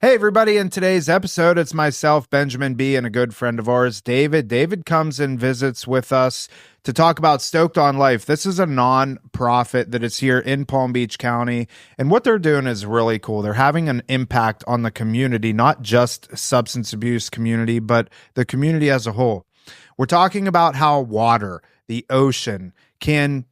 Hey, everybody. In today's episode, it's myself, Benjamin B., and a good friend of ours, David. David comes and visits with us to talk about Stoked on Life. This is a non-profit that is here in Palm Beach County, and what they're doing is really cool. They're having an impact on the community, not just substance abuse community, but the community as a whole. We're talking about how water, the ocean, can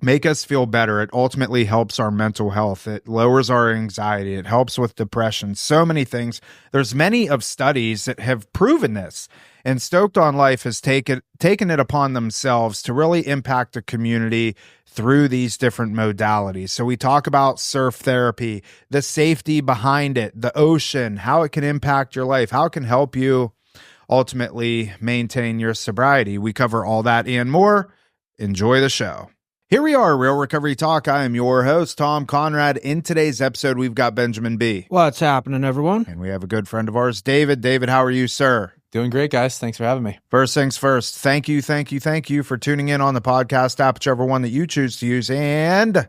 make us feel better. It ultimately helps our mental health. It lowers our anxiety. It helps with depression. So many things. There's many of studies that have proven this. And Stoked on Life has taken it upon themselves to really impact the community through these different modalities. So we talk about surf therapy, the safety behind it, the ocean, how it can impact your life, how it can help you ultimately maintain your sobriety. We cover all that and more. Enjoy the show. Here we are, Real Recovery Talk. I am your host, Tom Conrad. In today's episode, we've got Benjamin B. What's happening, everyone? And we have a good friend of ours, David. David, how are you, sir? Doing great, guys. Thanks for having me. First things first, thank you for tuning in on the podcast app, whichever one that you choose to use. And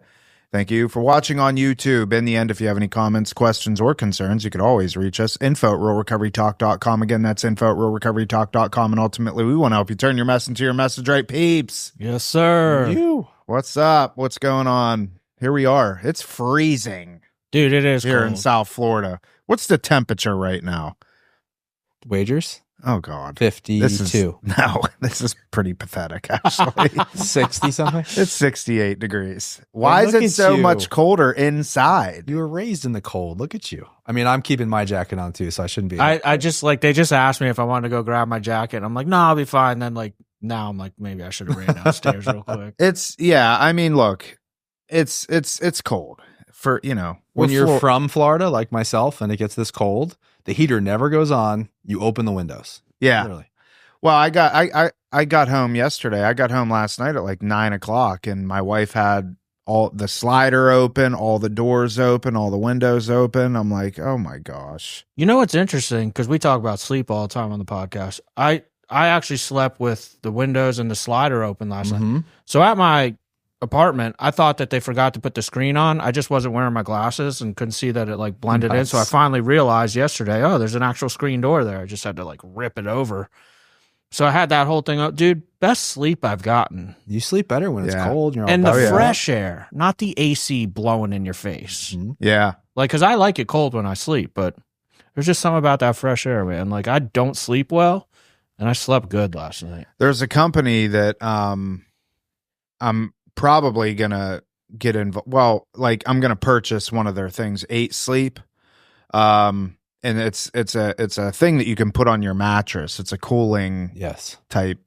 thank you for watching on YouTube. In the end, if you have any comments, questions, or concerns, you could always reach us, info@realrecoverytalk.com. Again, that's info@realrecoverytalk.com. And ultimately, we want to help you turn your mess into your message, right, peeps? Yes, sir. You. What's up? What's going on? Here we are. It's freezing. Dude, it is here cold in South Florida. What's the temperature right now? Wagers? Oh, God. 52. This is pretty pathetic, actually. 60 something? It's 68 degrees. Why Hey, is look it at so you. much colder inside? You were raised in the cold. Look at you. I mean, I'm keeping my jacket on too, so I shouldn't be. I just they just asked me if I wanted to go grab my jacket. I'm like, no, I'll be fine. Then now I'm like, maybe I should have ran downstairs real quick. I mean, look, it's cold for, when you're from Florida, like myself, and it gets this cold, the heater never goes on. You open the windows. Yeah. Literally. Well, I got home yesterday. I got home last night at like 9:00, and my wife had all the slider open, all the doors open, all the windows open. I'm like, oh my gosh. You know what's interesting? Because we talk about sleep all the time on the podcast. I actually slept with the windows and the slider open last night. So at my apartment, I thought that they forgot to put the screen on. I just wasn't wearing my glasses and couldn't see that it blended in. So I finally realized yesterday, oh, there's an actual screen door there. I just had to rip it over. So I had that whole thing up. Dude, best sleep I've gotten. You sleep better when it's cold. You're all and the fresh air, not the AC blowing in your face. Yeah. Because I like it cold when I sleep, but there's just something about that fresh air, man. I don't sleep well, and I slept good last night. There's a company that I'm probably going to get involved. Well, I'm going to purchase one of their things, 8 Sleep. And it's a thing that you can put on your mattress. It's a cooling type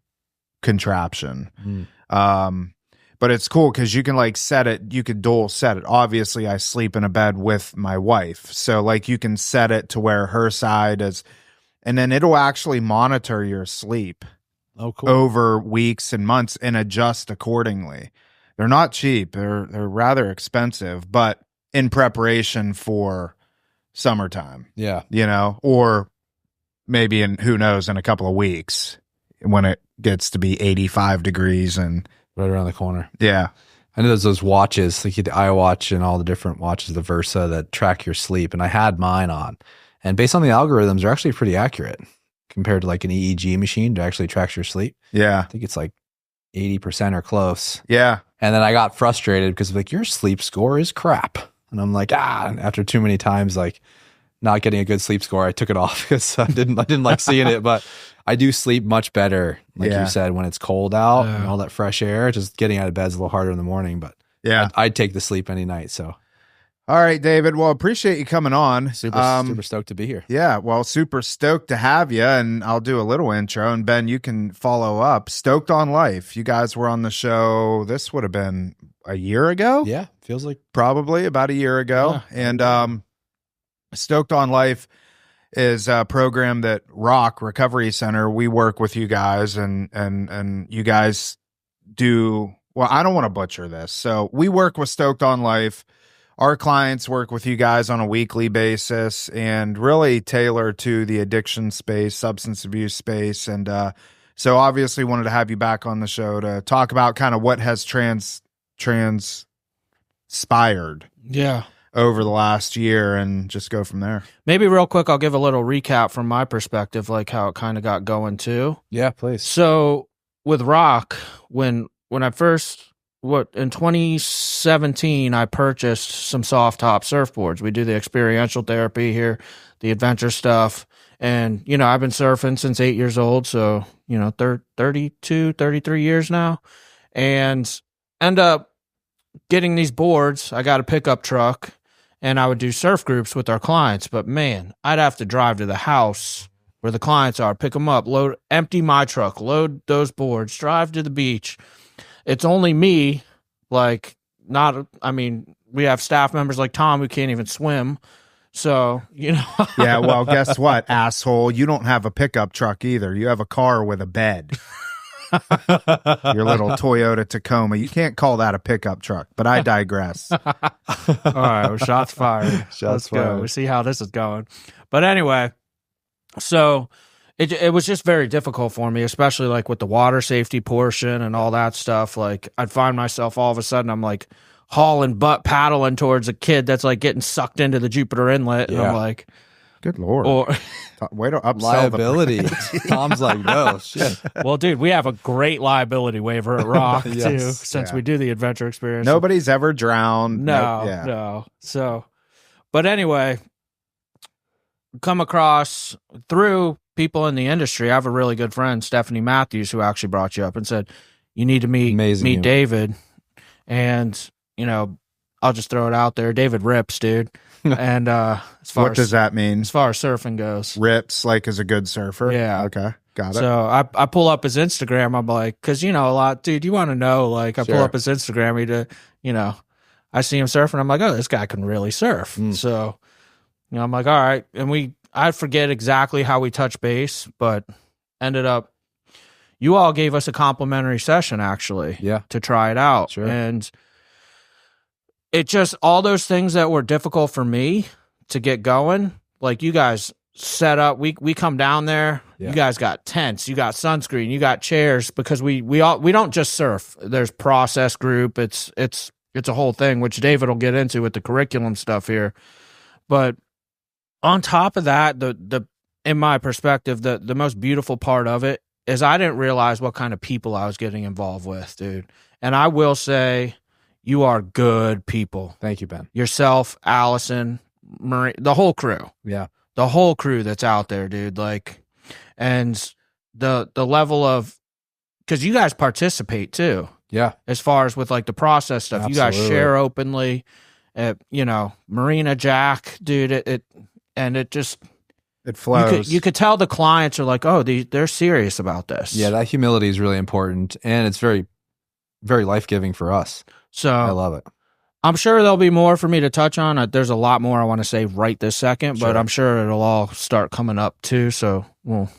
contraption. But it's cool because you can set it. You could dual set it. Obviously, I sleep in a bed with my wife, so you can set it to where her side is, and then it'll actually monitor your sleep. Oh, cool. Over weeks and months and adjust accordingly. They're not cheap. They're rather expensive, but in preparation for summertime. Yeah. Or maybe who knows, in a couple of weeks when it gets to be 85 degrees and Right around the corner. Yeah. I know there's those watches, like the iWatch and all the different watches, the Versa, that track your sleep. And I had mine on. And based on the algorithms, they're actually pretty accurate compared to an EEG machine to actually track your sleep. Yeah. I think it's 80% or close. Yeah. And then I got frustrated because your sleep score is crap. And I'm like, and after too many times, not getting a good sleep score, I took it off because I didn't like seeing it. But I do sleep much better, you said, when it's cold out and all that fresh air. Just getting out of bed is a little harder in the morning, but yeah, I'd take the sleep any night. So, all right, David. Well, appreciate you coming on. Super stoked to be here. Yeah, well, super stoked to have you. And I'll do a little intro, and Ben, you can follow up. Stoked on Life. You guys were on the show. This would have been a year ago. Yeah, feels like probably about a year ago. Yeah. And Stoked on Life is a program that Rock Recovery Center, we work with you guys, and you guys do, well, I don't want to butcher this. So we work with Stoked on Life. Our clients work with you guys on a weekly basis and really tailor to the addiction space, substance abuse space. And so obviously wanted to have you back on the show to talk about kind of what has transpired over the last year and just go from there. Maybe real quick, I'll give a little recap from my perspective, like how it kind of got going too. Yeah, please. So with Rock, when I first in 2017, I purchased some soft top surfboards. We do the experiential therapy here, the adventure stuff. And, you know, I've been surfing since 8 years old. So, you know, 32, 33 years now. And end up getting these boards. I got a pickup truck and I would do surf groups with our clients. But man, I'd have to drive to the house where the clients are, pick them up, empty my truck, load those boards, drive to the beach. It's only me, we have staff members like Tom who can't even swim. So, you know. Yeah, well, guess what, asshole? You don't have a pickup truck either. You have a car with a bed. Your little Toyota Tacoma. You can't call that a pickup truck, but I digress. All right, well, shots fired. Let's go. We'll see how this is going. But anyway, so it was just very difficult for me, especially like with the water safety portion and all that stuff. Like I'd find myself all of a sudden I'm like paddling towards a kid that's like getting sucked into the Jupiter Inlet. And I'm like, good Lord. Way to upsell liability. Tom's like, no, shit. Well, dude, we have a great liability waiver at Rock Yes. too, since we do the adventure experience. Nobody's ever drowned. No. So, but anyway, come across through people in the industry. I have a really good friend, Stephanie Matthews, who actually brought you up and said, you need to meet David. And, you know, I'll just throw it out there. David rips, dude. And what does that mean? As far as surfing goes, rips like as a good surfer. Yeah. Okay. Got it. So I pull up his Instagram. I'm like, because, you know, a lot, dude, you want to know, like, I pull up his Instagram. I see him surfing. I'm like, oh, this guy can really surf. So, you know, I'm like, all right. And I forget exactly how we touched base, but ended up, you all gave us a complimentary session actually to try it out. Sure. And it just, all those things that were difficult for me to get going, like you guys set up, we come down there, you guys got tents, you got sunscreen, you got chairs, because we don't just surf. There's process group. It's a whole thing, which David will get into with the curriculum stuff here. But on top of that, in my perspective, the most beautiful part of it is I didn't realize what kind of people I was getting involved with, dude. And I will say, you are good people. Thank you, Ben. Yourself, Allison, Marie, the whole crew. Yeah. The whole crew that's out there, dude. Like, and the level of, because you guys participate too. Yeah. As far as with like the process stuff, Absolutely. you guys share openly. You know, Marina, Jack, dude, it flows. You could tell the clients are like, oh, they're serious about this. Yeah, that humility is really important, and it's very, very life-giving for us. So I love it. I'm sure there'll be more for me to touch on. There's a lot more I want to say right this second, but I'm sure it'll all start coming up too. So we'll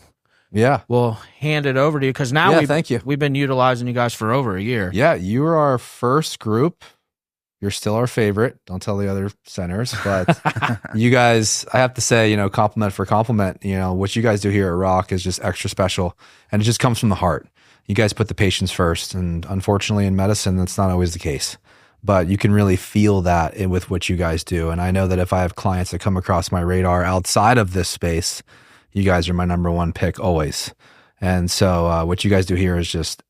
hand it over to you, because now thank you. We've been utilizing you guys for over a year. Yeah, you were our first group. You're still our favorite. Don't tell the other centers, but you guys, I have to say, compliment for compliment. What you guys do here at Rock is just extra special, and it just comes from the heart. You guys put the patients first, and unfortunately in medicine, that's not always the case. But you can really feel that with what you guys do. And I know that if I have clients that come across my radar outside of this space, you guys are my number one pick always. And so what you guys do here is just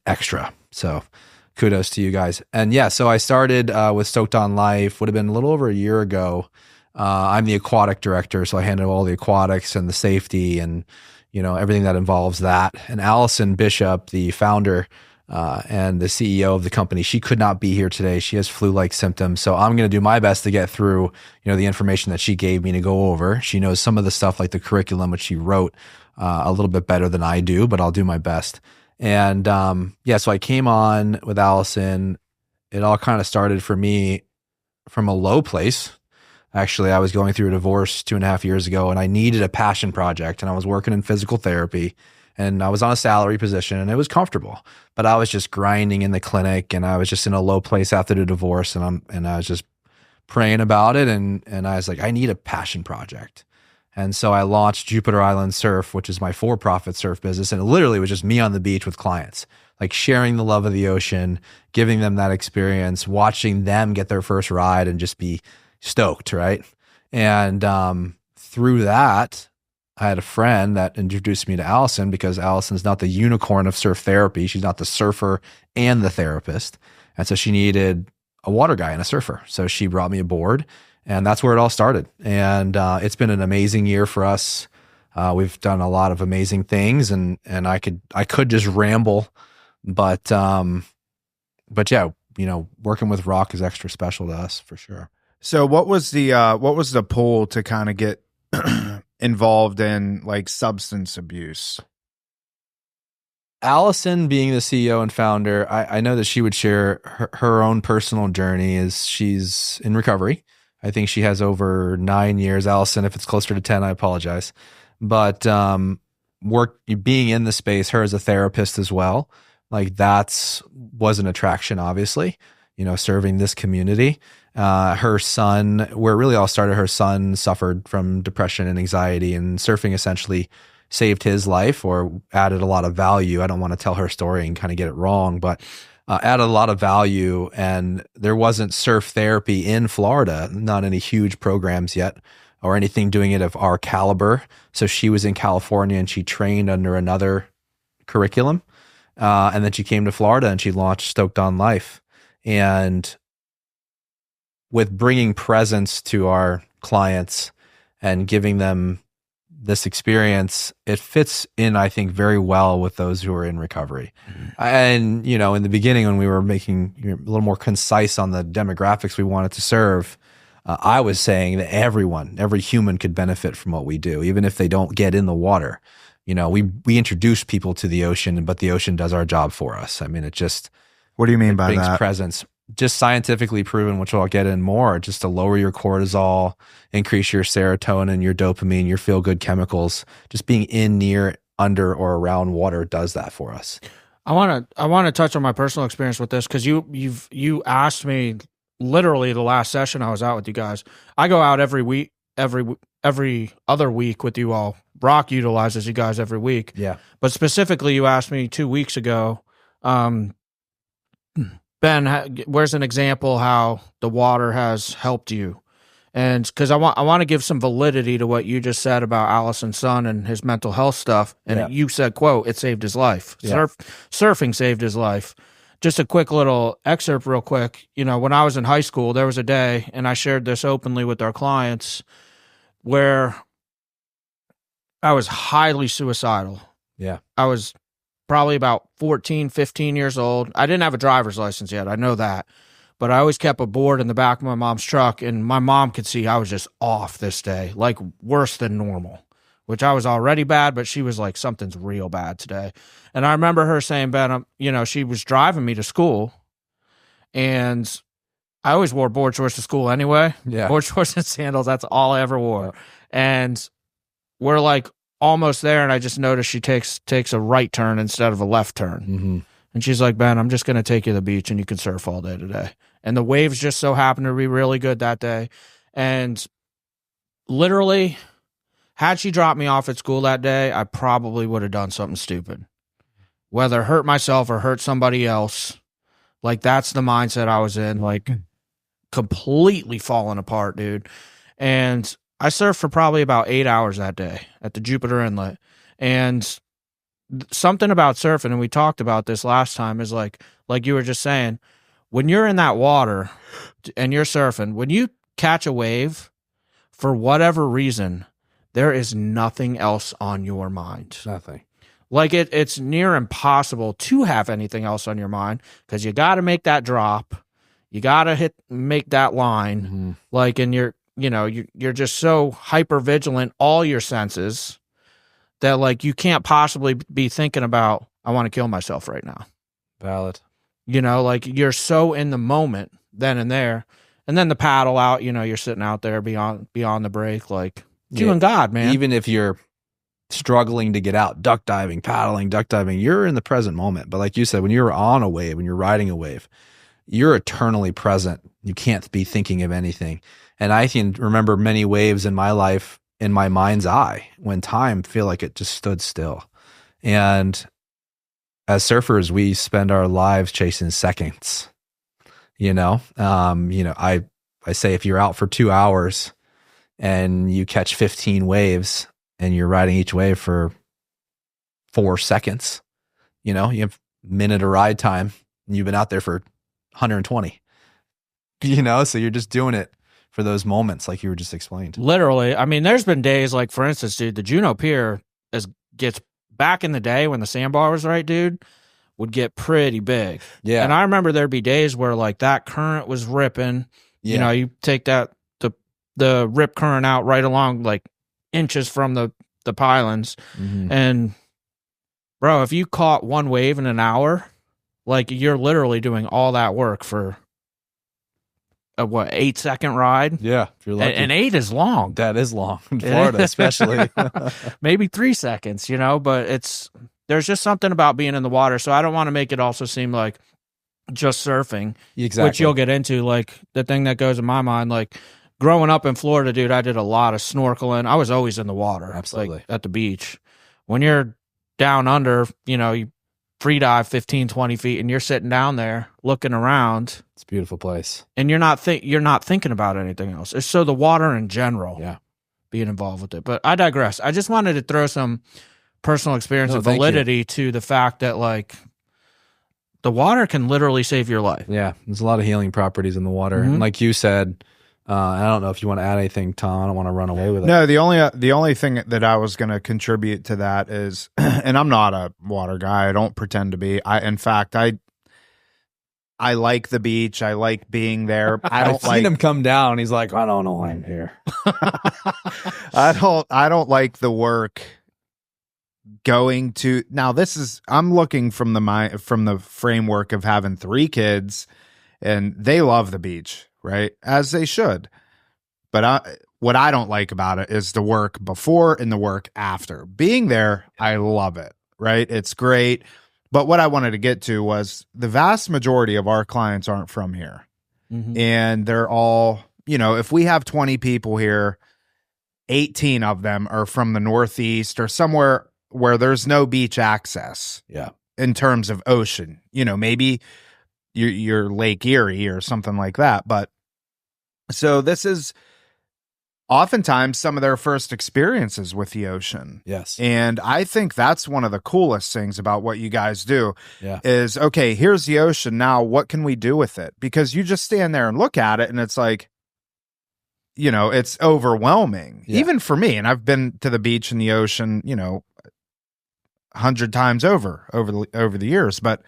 extra. So kudos to you guys. And yeah, so I started with Stoked on Life, would have been a little over a year ago. I'm the aquatic director, so I handle all the aquatics and the safety and everything that involves that. And Allison Bishop, the founder and the CEO of the company, she could not be here today. She has flu-like symptoms. So I'm going to do my best to get through, the information that she gave me to go over. She knows some of the stuff like the curriculum, which she wrote a little bit better than I do, but I'll do my best. And so I came on with Allison. It all kind of started for me from a low place. Actually, I was going through a divorce 2.5 years ago, and I needed a passion project, and I was working in physical therapy, and I was on a salary position, and it was comfortable, but I was just grinding in the clinic, and I was just in a low place after the divorce, and I was just praying about it, and I was like, I need a passion project. And so I launched Jupiter Island Surf, which is my for-profit surf business, and it literally was just me on the beach with clients, like sharing the love of the ocean, giving them that experience, watching them get their first ride and just be stoked, right? And through that, I had a friend that introduced me to Allison, because Allison's not the unicorn of surf therapy. She's not the surfer and the therapist. And so she needed a water guy and a surfer. So she brought me aboard, and that's where it all started. And it's been an amazing year for us. We've done a lot of amazing things, and I could just ramble, but yeah, working with Rock is extra special to us for sure. So what was the pull to kind of get involved in like substance abuse? Allison, being the CEO and founder, I know that she would share her own personal journey as she's in recovery. I think she has over 9 years. Allison, if it's closer to 10, I apologize. But being in the space, her as a therapist as well, like was an attraction, obviously, serving this community. Her son, where it really all started, her son suffered from depression and anxiety, and surfing essentially saved his life, or added a lot of value. I don't want to tell her story and kind of get it wrong, but added a lot of value. And there wasn't surf therapy in Florida, not any huge programs yet or anything doing it of our caliber. So she was in California and she trained under another curriculum. And then she came to Florida and she launched Stoked on Life. And with bringing presence to our clients and giving them this experience, it fits in, I think, very well with those who are in recovery. And, in the beginning, when we were making a little more concise on the demographics we wanted to serve, I was saying that every human could benefit from what we do, even if they don't get in the water. We introduce people to the ocean, but the ocean does our job for us. I mean, it just... What do you mean by brings that? Presence. Just scientifically proven, which I'll get in more, just to lower your cortisol, increase your serotonin, your dopamine, your feel-good chemicals. Just being in, near, under, or around water does that for us. I want to touch on my personal experience with this, because you asked me literally the last session I was out with you guys. I go out every week, every other week with you all. Brock utilizes you guys every week. Yeah. But specifically, you asked me 2 weeks ago, Ben, where's an example how the water has helped you? And because I want to give some validity to what you just said about Allison's son and his mental health stuff. And you said, quote, it saved his life. Yeah. Surfing saved his life. Just a quick little excerpt real quick. When I was in high school, there was a day, and I shared this openly with our clients, where I was highly suicidal. Yeah. I was probably about 14, 15 years old. I didn't have a driver's license yet. I know that. But I always kept a board in the back of my mom's truck, and my mom could see I was just off this day, like worse than normal, which I was already bad, but she was like, something's real bad today. And I remember her saying, Ben, she was driving me to school, and I always wore board shorts to school anyway. Yeah. Board shorts and sandals, that's all I ever wore. Yeah. And we're like almost there, and I just noticed she takes a right turn instead of a left turn. Mm-hmm. And she's like, Ben, I'm just going to take you to the beach, and you can surf all day today. And the waves just so happened to be really good that day. And literally, had she dropped me off at school that day, I probably would have done something stupid. Whether hurt myself or hurt somebody else. Like, that's the mindset I was in. Like, completely falling apart, dude. And I surfed for probably about 8 hours that day at the Jupiter Inlet. And something about surfing, and we talked about this last time, is like you were just saying, when you're in that water and you're surfing, when you catch a wave, for whatever reason, there is nothing else on your mind. Nothing. Like it's near impossible to have anything else on your mind, because you got to make that drop. You got to make that line. Mm-hmm. Like, and you're just so hyper vigilant, all your senses, that like you can't possibly be thinking about, I want to kill myself right now. Valid. Like you're so in the moment then and there. And then the paddle out, you're sitting out there beyond the break, like you and God, man. Even if you're struggling to get out, duck diving, you're in the present moment. But like you said, when you're on a wave, when you're riding a wave, you're eternally present. You can't be thinking of anything. And I can remember many waves in my life in my mind's eye when time feel like it just stood still. And as surfers, we spend our lives chasing seconds. I I say if you're out for 2 hours and you catch 15 waves and you're riding each wave for 4 seconds, you know, you have a minute of ride time and you've been out there for 120, you know, so you're just doing it for those moments like you were just explained. Literally. I mean, there's been days like, for instance, dude, the Juneau Pier gets back in the day when the sandbar was right, dude, would get pretty big. Yeah. And I remember there'd be days where like that current was ripping. Yeah. You know, you take the rip current out right along like inches from the pylons. Mm-hmm. And bro, if you caught one wave in an hour, like you're literally doing all that work for a 8-second ride. Yeah. If you're lucky. And 8 is long. That is long in Florida, especially. Maybe 3 seconds, you know, but there's just something about being in the water. So I don't want to make it also seem like just surfing, Exactly. which you'll get into. Like the thing that goes in my mind, like growing up in Florida, dude, I did a lot of snorkeling. I was always in the water, Absolutely. like at the beach. When you're down under, you know, you free dive 15, 20 feet and you're sitting down there looking around. It's a beautiful place. And you're not thinking about anything else. It's so the water in general, Yeah, being involved with it. But I digress. I just wanted to throw some personal experience and thank you. validity to the fact that like the water can literally save your life. Yeah, there's a lot of healing properties in the water. Mm-hmm. And like you said, I don't know if you want to add anything, Tom. I don't want to run away with it. No, the only thing that I was going to contribute to that is, and I'm not a water guy. I don't pretend to be. In fact, I like the beach. I like being there. I've seen him come down. He's like, I don't know why I'm here. I don't like the work going to. Now I'm looking from the framework of having 3 kids, and they love the beach, right? As they should. But what I don't like about it is the work before and the work after. Being there, I love it, right? It's great. But what I wanted to get to was the vast majority of our clients aren't from here. Mm-hmm. And they're all, you know, if we have 20 people here, 18 of them are from the Northeast or somewhere where there's no beach access. Yeah. In terms of ocean, you know, maybe you're Lake Erie or something like that. But so this is oftentimes some of their first experiences with the ocean. Yes. And I think that's one of the coolest things about what you guys do. Yeah. Is, okay, here's the ocean. Now, what can we do with it? Because you just stand there and look at it and it's like, you know, it's overwhelming. Yeah. Even for me. And I've been to the beach and the ocean, you know, 100 times over the years. But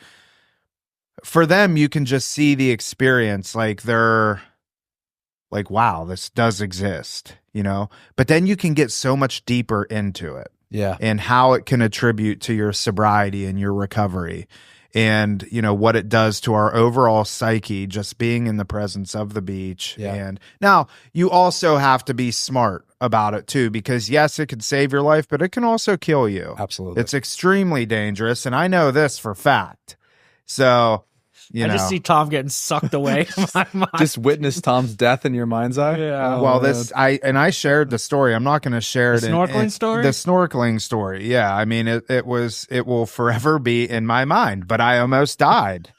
for them, you can just see the experience. Like they're like, wow, this does exist, you know, but then you can get so much deeper into it. Yeah. And how it can attribute to your sobriety and your recovery, and, you know, what it does to our overall psyche, just being in the presence of the beach. Yeah. And now you also have to be smart about it too, because yes, it could save your life, but it can also kill you. Absolutely. It's extremely dangerous. And I know this for fact. So, you I know, just see Tom getting sucked away in my mind. Just witness Tom's death in your mind's eye. Yeah. well, man. I shared the story. I'm not going to share The it. snorkeling story? The snorkeling story. Yeah. I mean, it will forever be in my mind, but I almost died.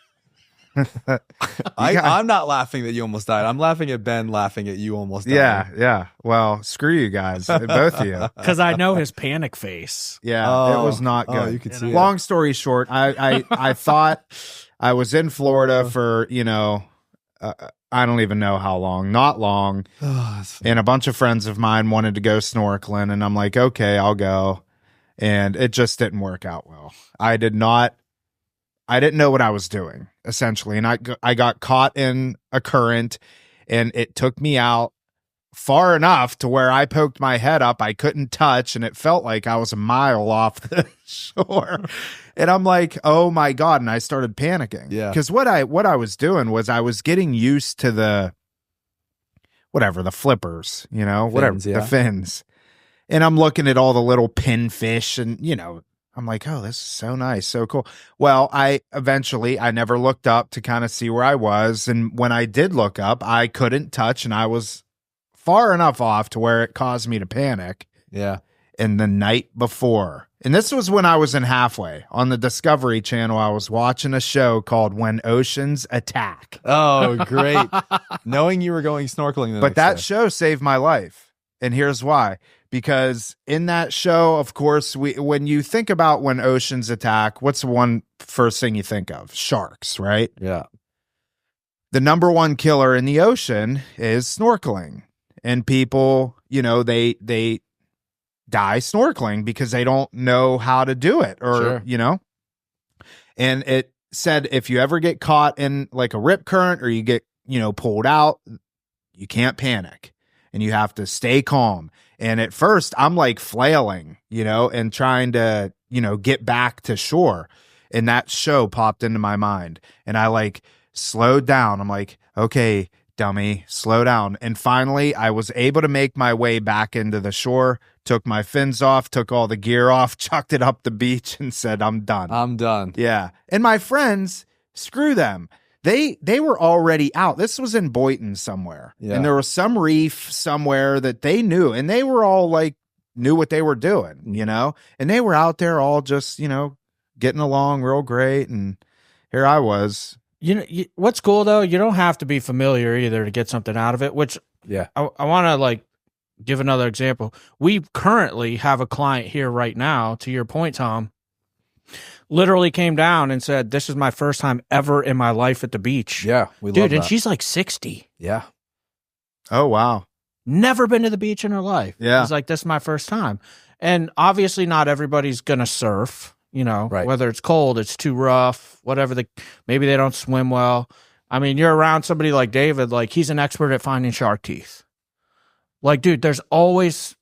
I'm not laughing that you almost died. I'm laughing at Ben laughing at you almost dying. Yeah. Yeah. Well, screw you guys, both of you. Because I know his panic face. Yeah. It was not good. You could see it. Long story short, I thought I was in Florida for, you know, I don't even know how long, not long. And a bunch of friends of mine wanted to go snorkeling, and I'm like, okay, I'll go. And it just didn't work out well. I didn't know what I was doing, essentially. And I got caught in a current, and it took me out far enough to where I poked my head up. I couldn't touch, and it felt like I was a mile off the shore. And I'm like, oh my God. And I started panicking. Yeah. Because what I was doing was I was getting used to the flippers, you know, Yeah. the fins. And I'm looking at all the little pinfish, and, you know, I'm like, oh, this is so nice, so cool. Well, I never looked up to kind of see where I was. And when I did look up, I couldn't touch, and I was far enough off to where it caused me to panic. Yeah. And the night before, and this was when I was in Halfway on the Discovery Channel, I was watching a show called When Oceans Attack. Oh, great. Knowing you were going snorkeling the But next that day. show saved my life. And here's why. Because in that show, of course, when you think about When Oceans Attack, what's the one first thing you think of? Sharks, right? Yeah. The number one killer in the ocean is snorkeling. And people, they die snorkeling because they don't know how to do it, or Sure. and it said if you ever get caught in like a rip current or you get pulled out, you can't panic and you have to stay calm. And at first I'm like flailing and trying to get back to shore, and that show popped into my mind and I like slowed down. I'm like, okay, dummy, slow down. And finally I was able to make my way back into the shore, took my fins off, took all the gear off, chucked it up the beach and said, I'm done. I'm done. Yeah. And my friends, screw them. They were already out. This was in Boynton somewhere. Yeah. And there was some reef somewhere that they knew, and they were all like, knew what they were doing, and they were out there all just, getting along real great. And here I was. What's cool though, you don't have to be familiar either to get something out of it, which Yeah. I want to like give another example. We currently have a client here right now, to your point, Tom, literally came down and said, this is my first time ever in my life at the beach. Yeah. We love Dude, that. and she's like 60. Yeah. Oh, wow. Never been to the beach in her life. Yeah. It's like, this is my first time. And obviously not everybody's going to surf, Right. whether it's cold, it's too rough, whatever maybe they don't swim well. I mean, you're around somebody like David, like he's an expert at finding shark teeth. Like, dude, there's always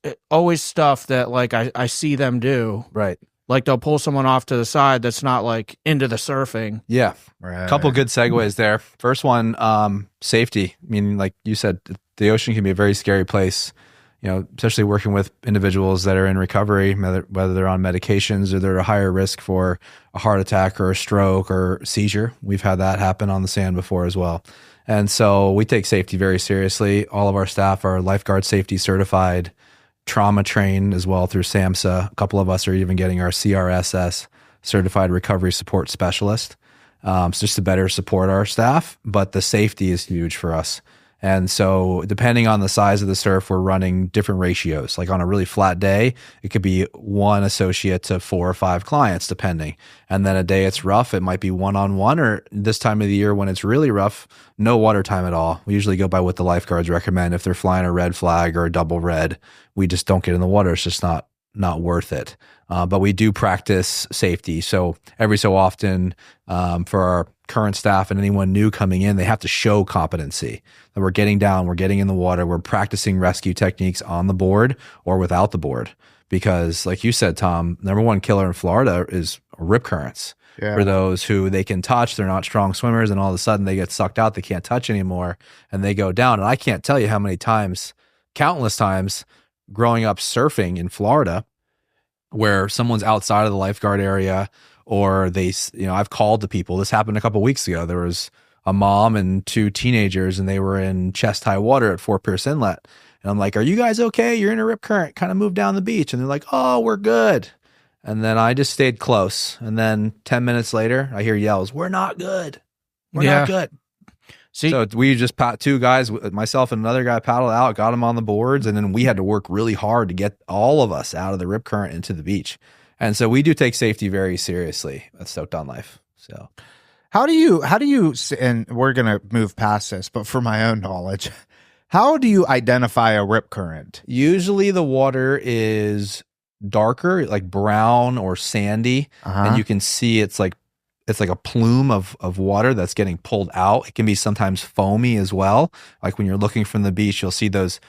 stuff that like I see them do. Right. Like they'll pull someone off to the side that's not like into the surfing. Yeah. Right. Couple good segues there. First one, safety. I mean, like you said, the ocean can be a very scary place, especially working with individuals that are in recovery, whether they're on medications or they're at a higher risk for a heart attack or a stroke or seizure. We've had that happen on the sand before as well. And so we take safety very seriously. All of our staff are lifeguard safety certified, trauma trained as well through SAMHSA. A couple of us are even getting our CRSS, Certified Recovery Support Specialist. So just to better support our staff, but the safety is huge for us. And so depending on the size of the surf, we're running different ratios. Like on a really flat day, it could be one associate to 4 or 5 clients, depending. And then a day it's rough, it might be one-on-one, or this time of the year when it's really rough, no water time at all. We usually go by what the lifeguards recommend. If they're flying a red flag or a double red, we just don't get in the water. It's just not worth it. But we do practice safety. So every so often, for our current staff and anyone new coming in, they have to show competency that we're getting down, we're getting in the water, we're practicing rescue techniques on the board or without the board. Because like you said, Tom, number one killer in Florida is rip currents. Yeah. For those who they can touch, they're not strong swimmers, and all of a sudden they get sucked out, they can't touch anymore, and they go down. And I can't tell you how many times, countless times, growing up surfing in Florida, where someone's outside of the lifeguard area, or I've called to people. This happened a couple of weeks ago. There was a mom and 2 teenagers, and they were in chest high water at Fort Pierce Inlet. And I'm like, are you guys okay? You're in a rip current, kind of move down the beach. And they're like, oh, we're good. And then I just stayed close. And then 10 minutes later, I hear yells, we're not good. We're not good. See, So we just 2 guys, myself and another guy, paddled out, got them on the boards, and then we had to work really hard to get all of us out of the rip current into the beach. And so we do take safety very seriously at Stoked on Life. So How do you, and we're going to move past this, but for my own knowledge, how do you identify a rip current? usually the water is darker, like brown or sandy, and you can see it's like a plume of water that's getting pulled out. It can be sometimes foamy as well. Like when you're looking from the beach, you'll see the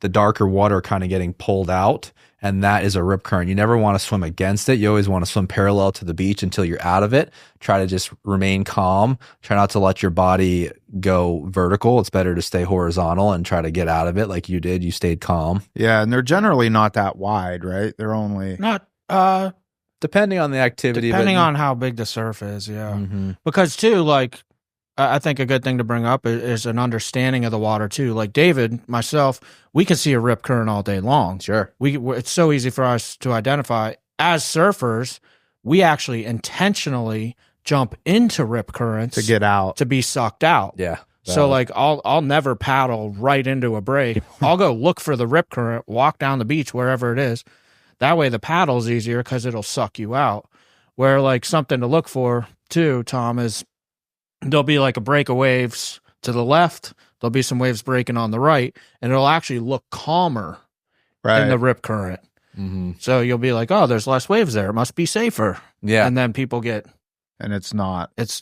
darker water kind of getting pulled out, and that is a rip current. You never want to swim against it. You always want to swim parallel to the beach until you're out of it. Try to just remain calm. Try not to let your body go vertical. It's better to stay horizontal and try to get out of it like you did. You stayed calm. Yeah, and they're generally not that wide, right? They're only not Depending on the activity. depending on how big the surf is, yeah. Mhm. Because too, like I think a good thing to bring up is an understanding of the water too. Like David, myself, we can see a rip current all day long. Sure. It's so easy for us to identify. As surfers, we actually intentionally jump into rip currents to get out, to be sucked out. Yeah. So like I'll never paddle right into a break. I'll go look for the rip current, walk down the beach wherever it is. That way the paddle's easier because it'll suck you out. Where like something to look for too, Tom, is there'll be like a break of waves to the left. There'll be some waves breaking on the right, and it'll actually look calmer in the rip current. Mm-hmm. So you'll be like, oh, there's less waves there. It must be safer. Yeah. And then people get... And it's not. But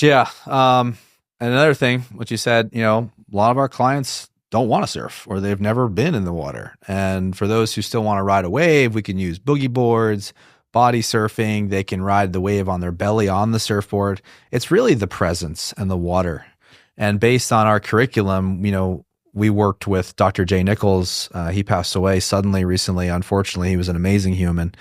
yeah. And another thing, what you said, a lot of our clients don't want to surf or they've never been in the water. And for those who still want to ride a wave, we can use boogie boards, body surfing. They can ride the wave on their belly on the surfboard. It's really the presence and the water. And based on our curriculum, we worked with Dr. Jay Nichols. He passed away suddenly recently. Unfortunately, he was an amazing human.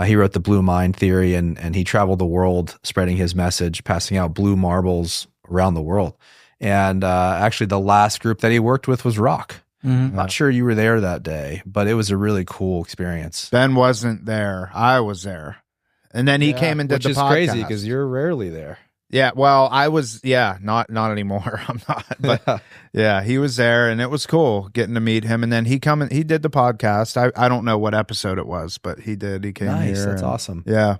He wrote the Blue Mind Theory, and he traveled the world spreading his message, passing out blue marbles around the world. And actually, the last group that he worked with was Rock. Mm-hmm. I'm not sure you were there that day, but it was a really cool experience. Ben wasn't there. I was there. And then he came and did the podcast. Which is crazy because you're rarely there. Yeah, well, I was, not anymore. I'm not, but yeah, he was there, and it was cool getting to meet him. And then he did the podcast. I don't know what episode it was, but he did. He came here. That's awesome. Yeah.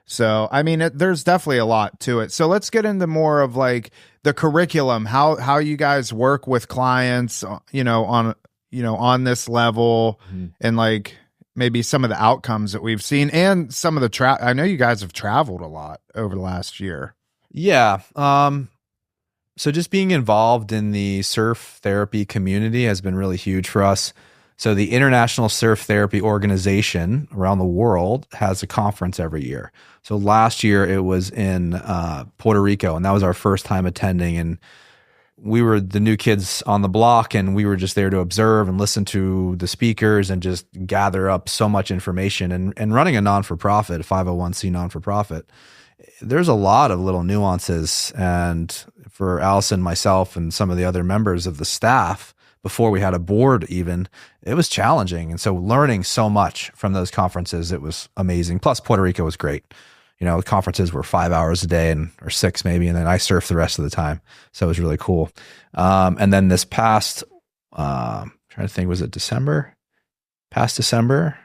So, I mean, there's definitely a lot to it. So let's get into more of like the curriculum, how you guys work with clients, on this level, and like maybe some of the outcomes that we've seen, and some of the I know you guys have traveled a lot over the last year. Yeah. So just being involved in the surf therapy community has been really huge for us. So the International Surf Therapy Organization around the world has a conference every year. So last year it was in Puerto Rico, and that was our first time attending. And we were the new kids on the block, and we were just there to observe and listen to the speakers and just gather up so much information. And running a non-for-profit, a 501c non-for-profit, there's a lot of little nuances. And for Allison, myself, and some of the other members of the staff, before we had a board even, it was challenging. And so learning so much from those conferences, it was amazing. Plus Puerto Rico was great. The conferences were 5 hours a day or 6 maybe. And then I surfed the rest of the time. So it was really cool. And then this past, trying to think, was it December? Past December?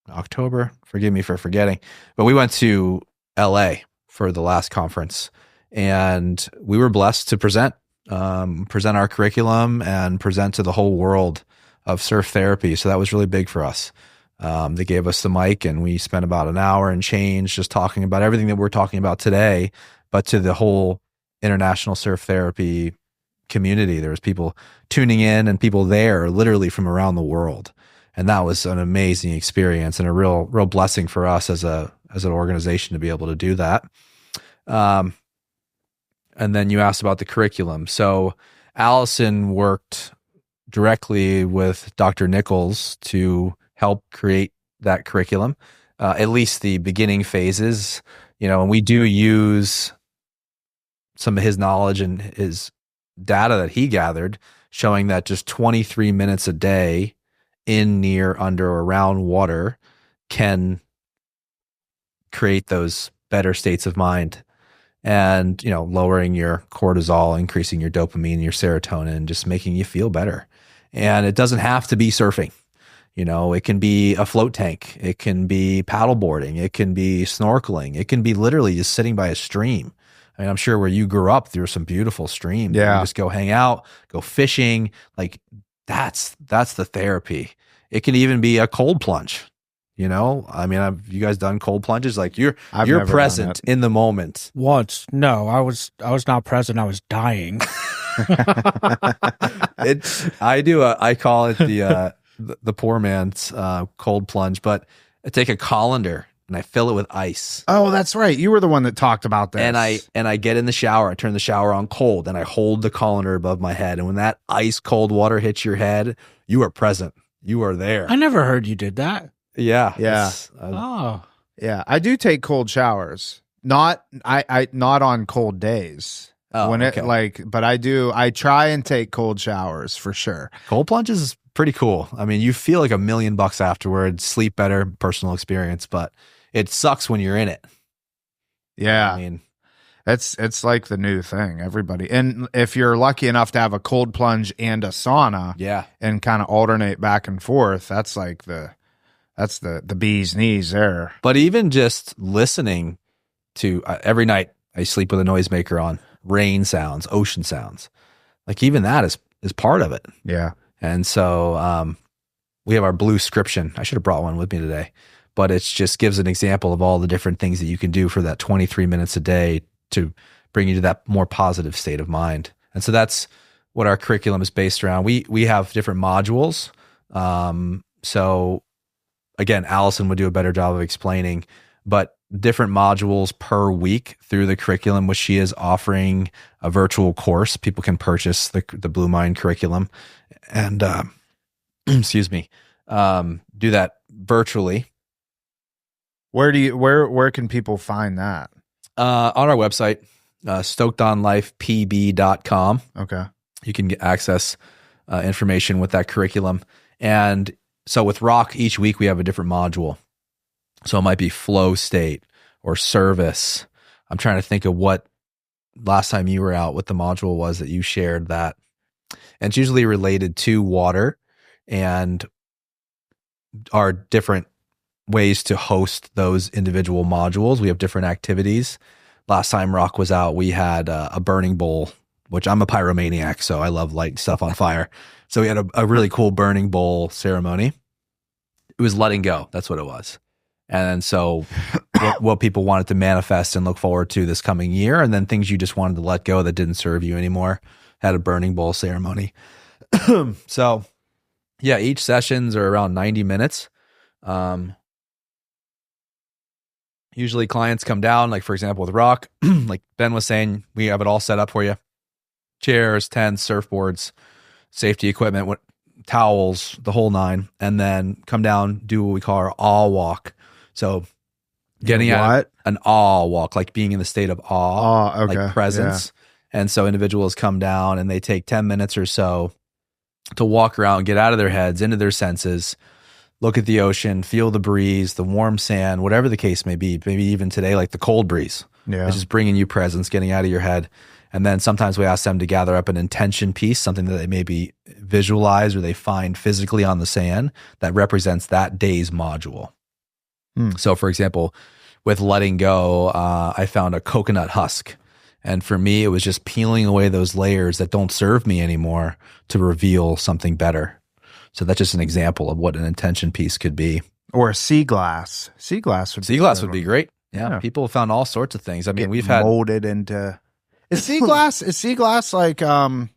October? Forgive me for forgetting. But we went to LA for the last conference, and we were blessed to present our curriculum and present to the whole world of surf therapy. So that was really big for us. They gave us the mic, and we spent about an hour and change just talking about everything that we're talking about today, but to the whole international surf therapy community. There was people tuning in and people there literally from around the world. And that was an amazing experience and a real blessing for us as an organization to be able to do that. And then you asked about the curriculum. So Allison worked directly with Dr. Nichols to help create that curriculum, at least the beginning phases, and we do use some of his knowledge and his data that he gathered, showing that just 23 minutes a day in, near, under, or around water can create those better states of mind. And, lowering your cortisol, increasing your dopamine, your serotonin, just making you feel better. And it doesn't have to be surfing. It can be a float tank. It can be paddleboarding. It can be snorkeling. It can be literally just sitting by a stream. I mean, I'm sure where you grew up, there were some beautiful streams. Yeah. You just go hang out, go fishing. Like that's the therapy. It can even be a cold plunge. I mean, have you guys done cold plunges? Like you're present in the moment. Once. No, I was not present. I was dying. I call it the poor man's cold plunge, but I take a colander and I fill it with ice. Oh, that's right. You were the one that talked about this. And I get in the shower. I turn the shower on cold, and I hold the colander above my head. And when that ice cold water hits your head, you are present. You are there. I never heard you did that. Yeah. Yeah. Oh. Yeah. I do take cold showers. not on cold days. Oh, when it okay. but I try and take cold showers for sure. Cold plunges is pretty cool. I mean, you feel like $1,000,000 afterwards, sleep better, personal experience, but it sucks when you're in it. Yeah. I mean, It's like the new thing. Everybody, and if you're lucky enough to have a cold plunge and a sauna, yeah. and kind of alternate back and forth, that's like the bee's knees there. But even just listening to every night, I sleep with a noisemaker on, rain sounds, ocean sounds. Like even that is part of it. Yeah. And so we have our blue scription. I should have brought one with me today, but it just gives an example of all the different things that you can do for that 23 minutes a day to bring you to that more positive state of mind. And so that's what our curriculum is based around. We have different modules. So again, Allison would do a better job of explaining, but different modules per week through the curriculum, which she is offering a virtual course. People can purchase the Blue Mind curriculum and, excuse me, do that virtually. Where can people find that? On our website, stokedonlifepb.com. Okay. You can get access information with that curriculum. And so with Rock, each week we have a different module. So it might be flow state or service. I'm trying to think of what last time you were out, what the module was that you shared that. And it's usually related to water and our different ways to host those individual modules. We have different activities. Last time Rock was out, we had a burning bowl, which I'm a pyromaniac, so I love lighting stuff on fire. So we had a really cool burning bowl ceremony. It was letting go. That's what it was. And so what people wanted to manifest and look forward to this coming year, and then things you just wanted to let go that didn't serve you anymore, had a burning bowl ceremony. So yeah, each sessions are around 90 minutes. Usually clients come down, like for example, with Rock, like Ben was saying, we have it all set up for you. Chairs, tents, surfboards, safety equipment, towels, the whole nine, and then come down, do what we call our awe walk. So getting at an awe walk, like being in the state of awe, okay. like presence. Yeah. And so individuals come down and they take 10 minutes or so to walk around, get out of their heads, into their senses, look at the ocean, feel the breeze, the warm sand, whatever the case may be. Maybe even today, like the cold breeze. Yeah. It's just bringing you presence, getting out of your head. And then sometimes we ask them to gather up an intention piece, something that they maybe visualize or they find physically on the sand that represents that day's module. So for example, with letting go, I found a coconut husk. And for me, it was just peeling away those layers that don't serve me anymore to reveal something better. So that's just an example of what an intention piece could be. Or a sea glass. Sea glass would be great. Yeah. People have found all sorts of things. I mean, we've had molded into. Is sea glass like I don't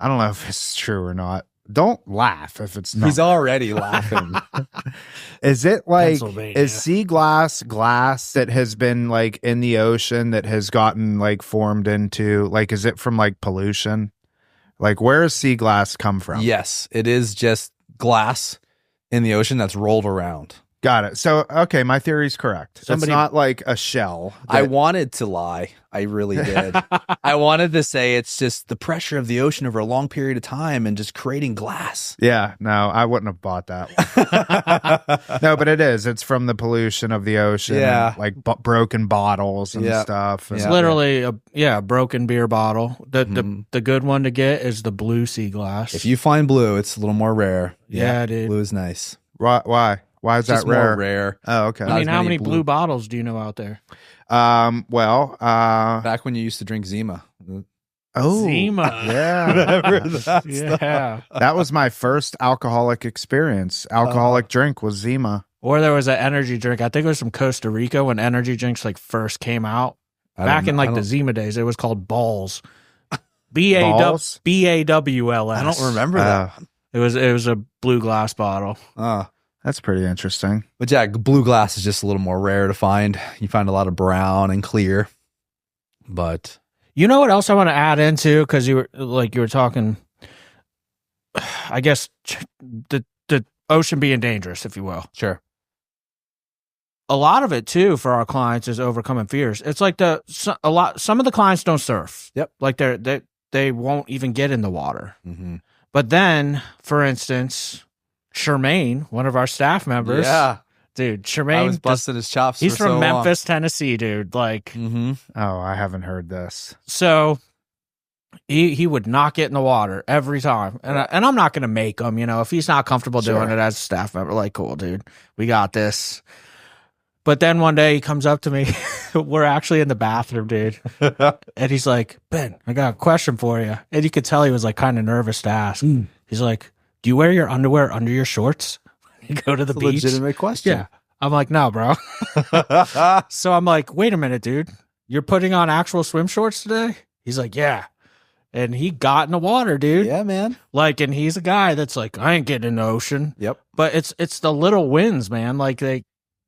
know if it's true or not. Don't laugh if it's not. He's already laughing. Is it like is sea glass that has been like in the ocean that has gotten like formed into like is it from like pollution? Like where does sea glass come from? Yes, it is just glass in the ocean that's rolled around. Got it. So, okay, my theory's correct. It's not like a shell. I wanted to lie. I really did. I wanted to say it's just the pressure of the ocean over a long period of time and just creating glass. Yeah, no, I wouldn't have bought that one. No, but it is. It's from the pollution of the ocean. Yeah. And, like broken bottles and stuff. It's literally a broken beer bottle. The good one to get is the blue sea glass. If you find blue, it's a little more rare. Yeah, dude. Blue is nice. Why? Why is that rare? More rare. Oh, okay. I mean, how many blue bottles do you know out there? Back when you used to drink Zima. Oh, Zima. Yeah. Whatever that Yeah. That was my first alcoholic experience. Alcoholic drink was Zima. Or there was an energy drink. I think it was from Costa Rica when energy drinks like first came out. Back in like the Zima days, it was called Balls. Balls? BAWLS. I don't remember that. It was a blue glass bottle. That's pretty interesting. But yeah, blue glass is just a little more rare to find. You find a lot of brown and clear. But you know what else I want to add into? Because you were talking, I guess, the ocean being dangerous, if you will. Sure. a lot of it too for our clients is overcoming fears. It's like some of the clients don't surf. Yep. Like they won't even get in the water. Mm-hmm. But then, for instance, Charmaine, one of our staff members, dude, Charmaine, I was busting his chops. He's for from so Memphis, Tennessee, dude. Like, mm-hmm. Oh, I haven't heard this. So he would not get in the water every time, and I'm not gonna make him. If he's not comfortable doing it as a staff member, like, cool, dude, we got this. But then one day he comes up to me. We're actually in the bathroom, dude. And he's like, Ben, I got a question for you. And you could tell he was like kind of nervous to ask. He's like, do you wear your underwear under your shorts when you go to the beach? Legitimate question. Yeah. I'm like, no, bro. So I'm like, wait a minute, dude. You're putting on actual swim shorts today? He's like, yeah. And he got in the water, dude. Yeah, man. Like, and he's a guy that's like, I ain't getting in the ocean. Yep. But it's the little wins, man. Like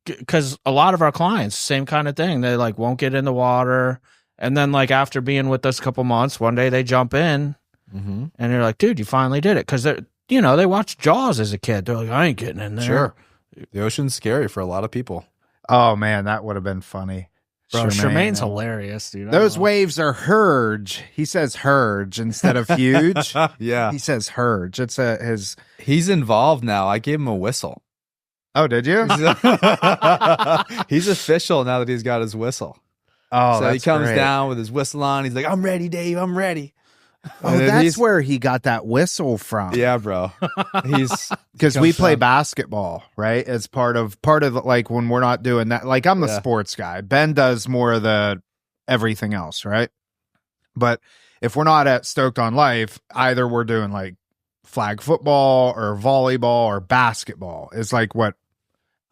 because a lot of our clients, same kind of thing. They like won't get in the water, and then like after being with us a couple months, one day they jump in, mm-hmm. and they're like, "Dude, you finally did it." Because they watched Jaws as a kid. They're like, "I ain't getting in there." Sure, the ocean's scary for a lot of people. Oh man, that would have been funny. Bro, Charmaine's hilarious, dude. Those waves are hurge. He says hurge instead of huge. Yeah, he says hurge. It's his. He's involved now. I gave him a whistle. Oh, did you? He's official now that he's got his whistle. Oh, so he comes great. down with his whistle on. He's like, "I'm ready, Dave. I'm ready." Oh, that's where he got that whistle from. Yeah, bro. He's because we play basketball, right? As part of like when we're not doing that. Like I'm the sports guy. Ben does more of the everything else, right? But if we're not at Stoked on Life, either we're doing like flag football or volleyball or basketball is like what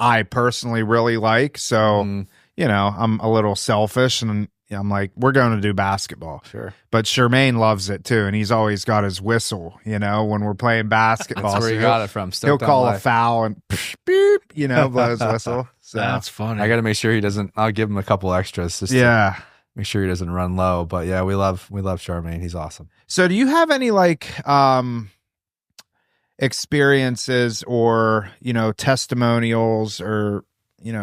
I personally really like. So, I'm a little selfish and I'm like, we're going to do basketball. Sure. But Charmaine loves it too. And he's always got his whistle, when we're playing basketball. That's where you got it from. He'll call a foul and beep, blow his whistle. So that's funny. I got to make sure he doesn't, I'll give him a couple extras. Just to make sure he doesn't run low. But yeah, we love Charmaine. He's awesome. So do you have any like, experiences or testimonials or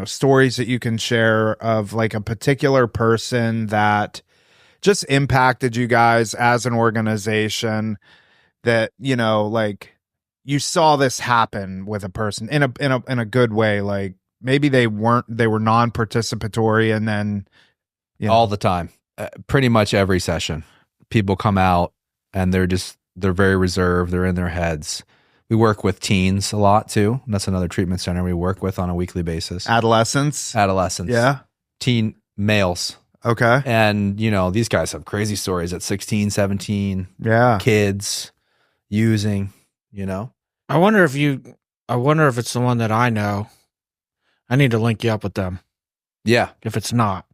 stories that you can share of like a particular person that just impacted you guys as an organization that like you saw this happen with a person in a good way, like maybe they were non-participatory and then all the time, pretty much every session people come out and they're very reserved, they're in their heads. We work with teens a lot too. That's another treatment center we work with on a weekly basis. Adolescents. Yeah. Teen males. Okay. And, these guys have crazy stories at 16, 17. Yeah. Kids using, I wonder if it's the one that I know. I need to link you up with them. Yeah. If it's not.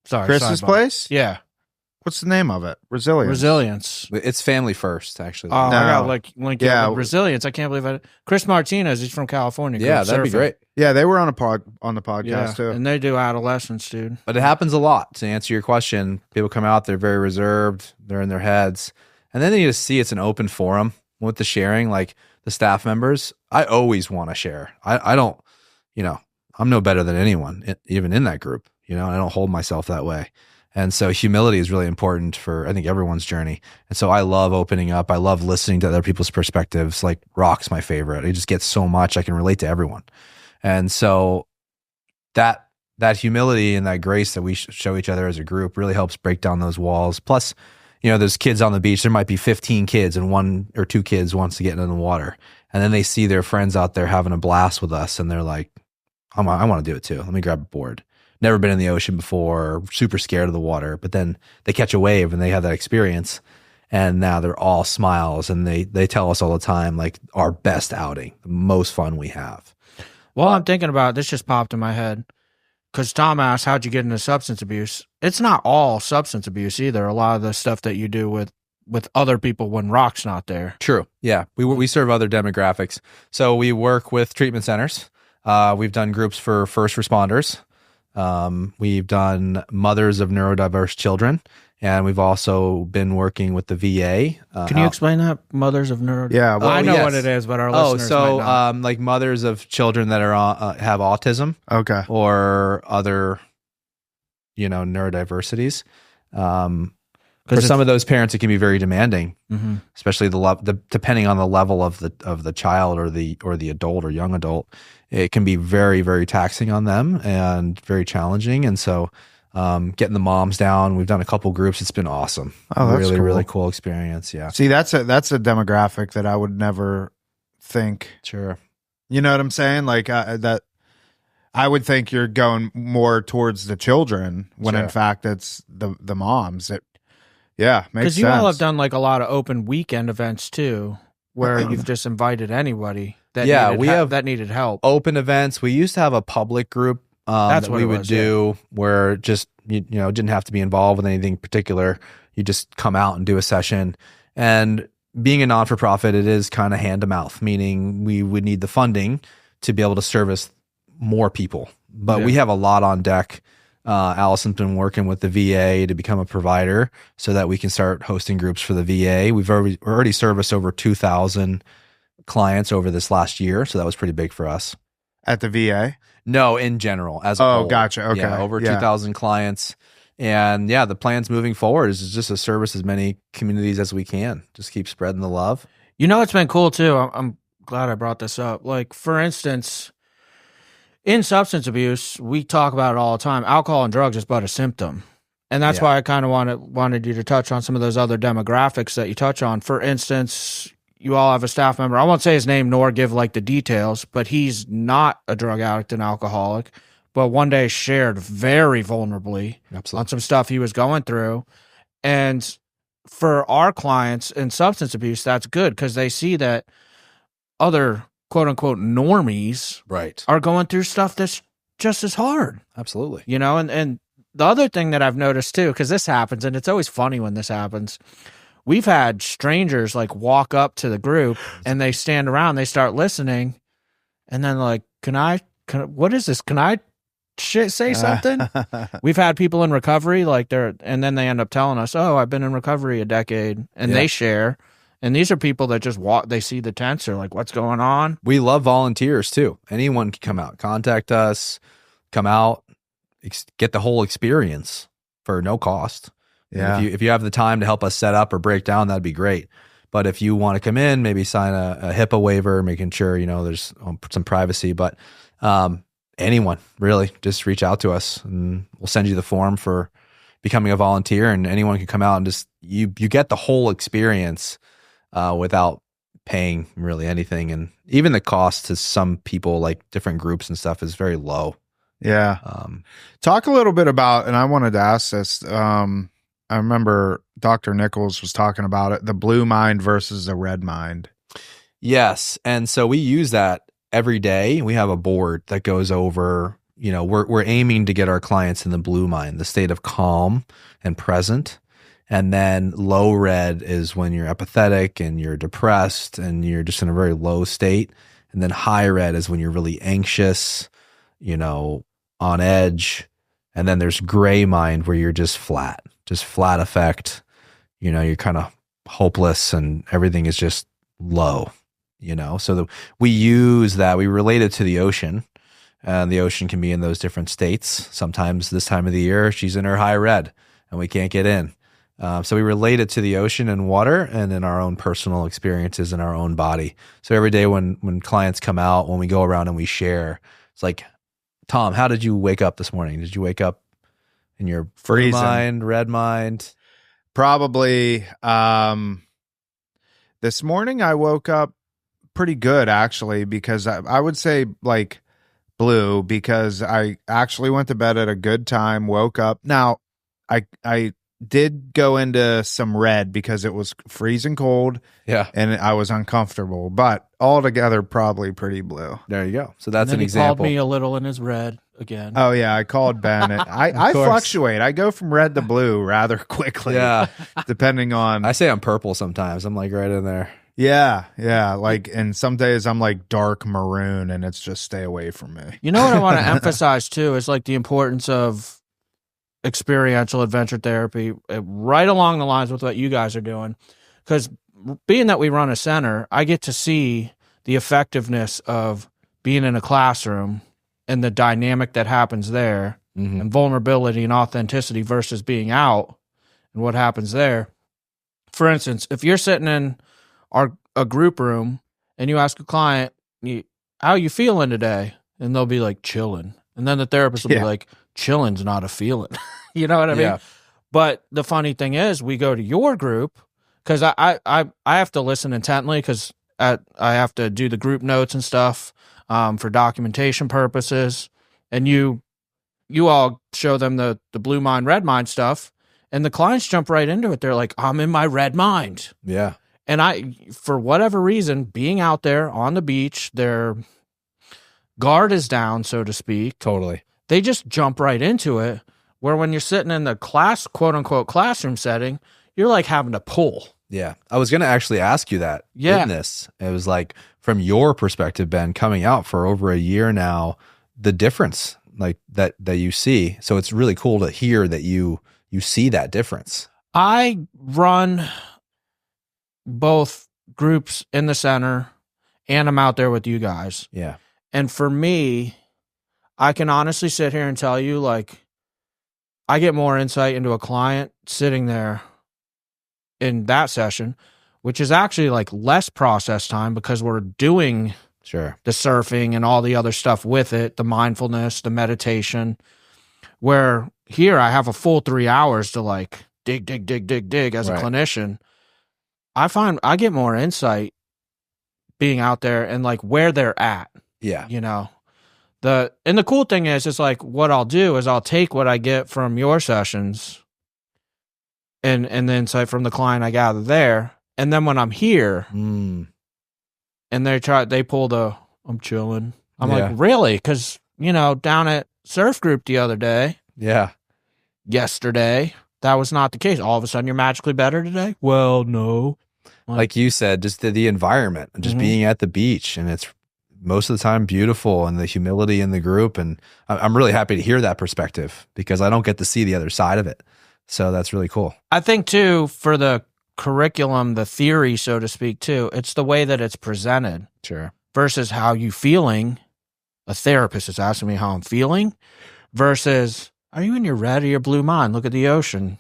Sorry. Chris's place? Yeah. What's the name of it? Resilience. It's family first, actually. Oh, I got link you up with Resilience. I can't believe Chris Martinez, he's from California. Yeah, that'd be great. Yeah, they were on the podcast too. And they do adolescents, dude. But it happens a lot. To answer your question, people come out, they're very reserved, they're in their heads. And then you just see it's an open forum with the sharing, like the staff members. I always want to share. I don't, I'm no better than anyone, even in that group, I don't hold myself that way. And so humility is really important for, I think, everyone's journey. And so I love opening up. I love listening to other people's perspectives. Like Rock's my favorite. I just get so much. I can relate to everyone. And so that humility and that grace that we show each other as a group really helps break down those walls. Plus, there's kids on the beach. There might be 15 kids and 1 or 2 kids wants to get into the water. And then they see their friends out there having a blast with us. And they're like, I want to do it too. Let me grab a board. Never been in the ocean before, super scared of the water, but then they catch a wave and they have that experience and now they're all smiles and they tell us all the time, like our best outing, the most fun we have. Well, I'm thinking about, this just popped in my head because Tom asked, how'd you get into substance abuse? It's not all substance abuse either. A lot of the stuff that you do with other people when Rock's not there. True. Yeah. We serve other demographics. So we work with treatment centers. We've done groups for first responders. We've done mothers of neurodiverse children, And we've also been working with the VA. Can you explain that? Mothers of neuro. Yeah, well, I know yes. what it is, but our listeners might not. Like mothers of children that are have autism, Okay. or other, neurodiversities. For it's- some of those parents, it can be very demanding, Mhm. especially depending on the level of the child or the adult or young adult. It can be very, very taxing on them and very challenging. And so, getting the moms down, we've done a couple groups. It's been awesome. Oh, that's really, cool. really cool experience. Yeah, See, that's a demographic that I would never think. sure. You know what I'm saying? Like that. I would think you're going more towards the children when in Sure. fact it's the moms. Yeah, makes Because sense. you all have done like a lot of open weekend events too, where you've just invited anybody that that needed help. Open events. We used to have a public group That's that what we it would was, do where just didn't have to be involved with anything particular. You just come out and do a session. And being a non-for-profit, it is kind of hand to mouth, meaning we would need the funding to be able to service more people. But we have a lot on deck. Allison's been working with the VA to become a provider so that we can start hosting groups for the VA. We've already serviced over 2,000 clients over this last year, so that was pretty big for us. At the VA? No, in general, as a whole. Gotcha. Okay. Yeah, over 2,000 clients. And yeah, the plans moving forward is just to service as many communities as we can. Just keep spreading the love. You know, it's been cool too. I'm glad I brought this up. Like, for instance, in substance abuse, we talk about it all the time. Alcohol and drugs is but a symptom. And that's why I kind of wanted you to touch on some of those other demographics that you touch on. For instance, you all have a staff member. I won't say his name nor give like the details, but he's not a drug addict and alcoholic, but one day shared very vulnerably on some stuff he was going through. And for our clients in substance abuse, that's good because they see that other quote unquote normies are going through stuff that's just as hard. Absolutely. And the other thing that I've noticed too, because this happens, and it's always funny when this happens, we've had strangers like walk up to the group and they stand around, they start listening, and then like, what is this? Can I say something? We've had people in recovery and then they end up telling us, oh, I've been in recovery a decade, and they share. And these are people that just walk, they see the tents, they're like, what's going on? We love volunteers too. Anyone can come out, contact us, come out, get the whole experience for no cost. Yeah. If you have the time to help us set up or break down, that'd be great. But if you want to come in, maybe sign a HIPAA waiver, making sure, there's some privacy, but anyone really, just reach out to us and we'll send you the form for becoming a volunteer, and anyone can come out and just, you get the whole experience without paying really anything. And even the cost to some people, like different groups and stuff, is very low. Yeah. Talk a little bit about, and I wanted to ask this, I remember Dr. Nichols was talking about it, the blue mind versus the red mind. Yes. And so we use that every day. We have a board that goes over, we're aiming to get our clients in the blue mind, the state of calm and present. And then low red is when you're apathetic and you're depressed and you're just in a very low state. And then high red is when you're really anxious, on edge. And then there's gray mind where you're just flat effect. You're kind of hopeless and everything is just low, So we use that. We relate it to the ocean. And the ocean can be in those different states. Sometimes this time of the year, she's in her high red and we can't get in. So we relate it to the ocean and water and in our own personal experiences in our own body. So every day when clients come out, when we go around and we share, it's like, Tom, how did you wake up this morning? Did you wake up in your blue mind, red mind? Probably. This morning I woke up pretty good, actually, because I would say like blue, because I actually went to bed at a good time, woke up. Now, I did go into some red because it was freezing cold. Yeah. And I was uncomfortable, but altogether probably pretty blue. There you go. So that's an example. He called me a little in his red again. Oh yeah, I called Ben. I fluctuate. I go from red to blue rather quickly. Yeah. Depending on. I say I'm purple sometimes. I'm like right in there. Yeah. Like, and some days I'm like dark maroon and it's just stay away from me. You know what I want to emphasize too is like the importance of experiential adventure therapy, right along the lines with what you guys are doing. Because being that we run a center, I get to see the effectiveness of being in a classroom and the dynamic that happens there, and vulnerability and authenticity versus being out and what happens there. For instance, if you're sitting in a group room and you ask a client, how you feeling today? And they'll be like, chilling. And then the therapist will be like, chilling's not a feeling. You know what I mean? But the funny thing is, we go to your group because I have to listen intently because I have to do the group notes and stuff for documentation purposes. And you all show them the blue mind, red mind stuff, and the clients jump right into it. They're like, I'm in my red mind. Yeah. And for whatever reason, being out there on the beach, their guard is down, so to speak. Totally. They just jump right into it. Where when you're sitting in the class, quote unquote, classroom setting, you're like having to pull. Yeah. I was going to actually ask you that in this. It was like, from your perspective, Ben, coming out for over a year now, the difference like that you see. So it's really cool to hear that you see that difference. I run both groups in the center and I'm out there with you guys. Yeah. And for me, I can honestly sit here and tell you, like, I get more insight into a client sitting there in that session, which is actually like less process time because we're doing the surfing and all the other stuff with it, the mindfulness, the meditation, where here I have a full 3 hours to like dig as a clinician. I find I get more insight being out there and like where they're at. Yeah. You know, the cool thing is like what I'll do is I'll take what I get from your sessions and the insight from the client I gather there. And then when I'm here and they pull the, I'm chilling. I'm like, really? Because, you know, down at surf group the other day. Yeah. Yesterday, that was not the case. All of a sudden you're magically better today? Well, no. Like you said, just the environment and just being at the beach, and it's most of the time beautiful, and the humility in the group. And I'm really happy to hear that perspective because I don't get to see the other side of it. So that's really cool. I think too, for the curriculum, the theory, so to speak too, it's the way that it's presented. Sure. Versus how you feeling. A therapist is asking me how I'm feeling versus, are you in your red or your blue mind? Look at the ocean.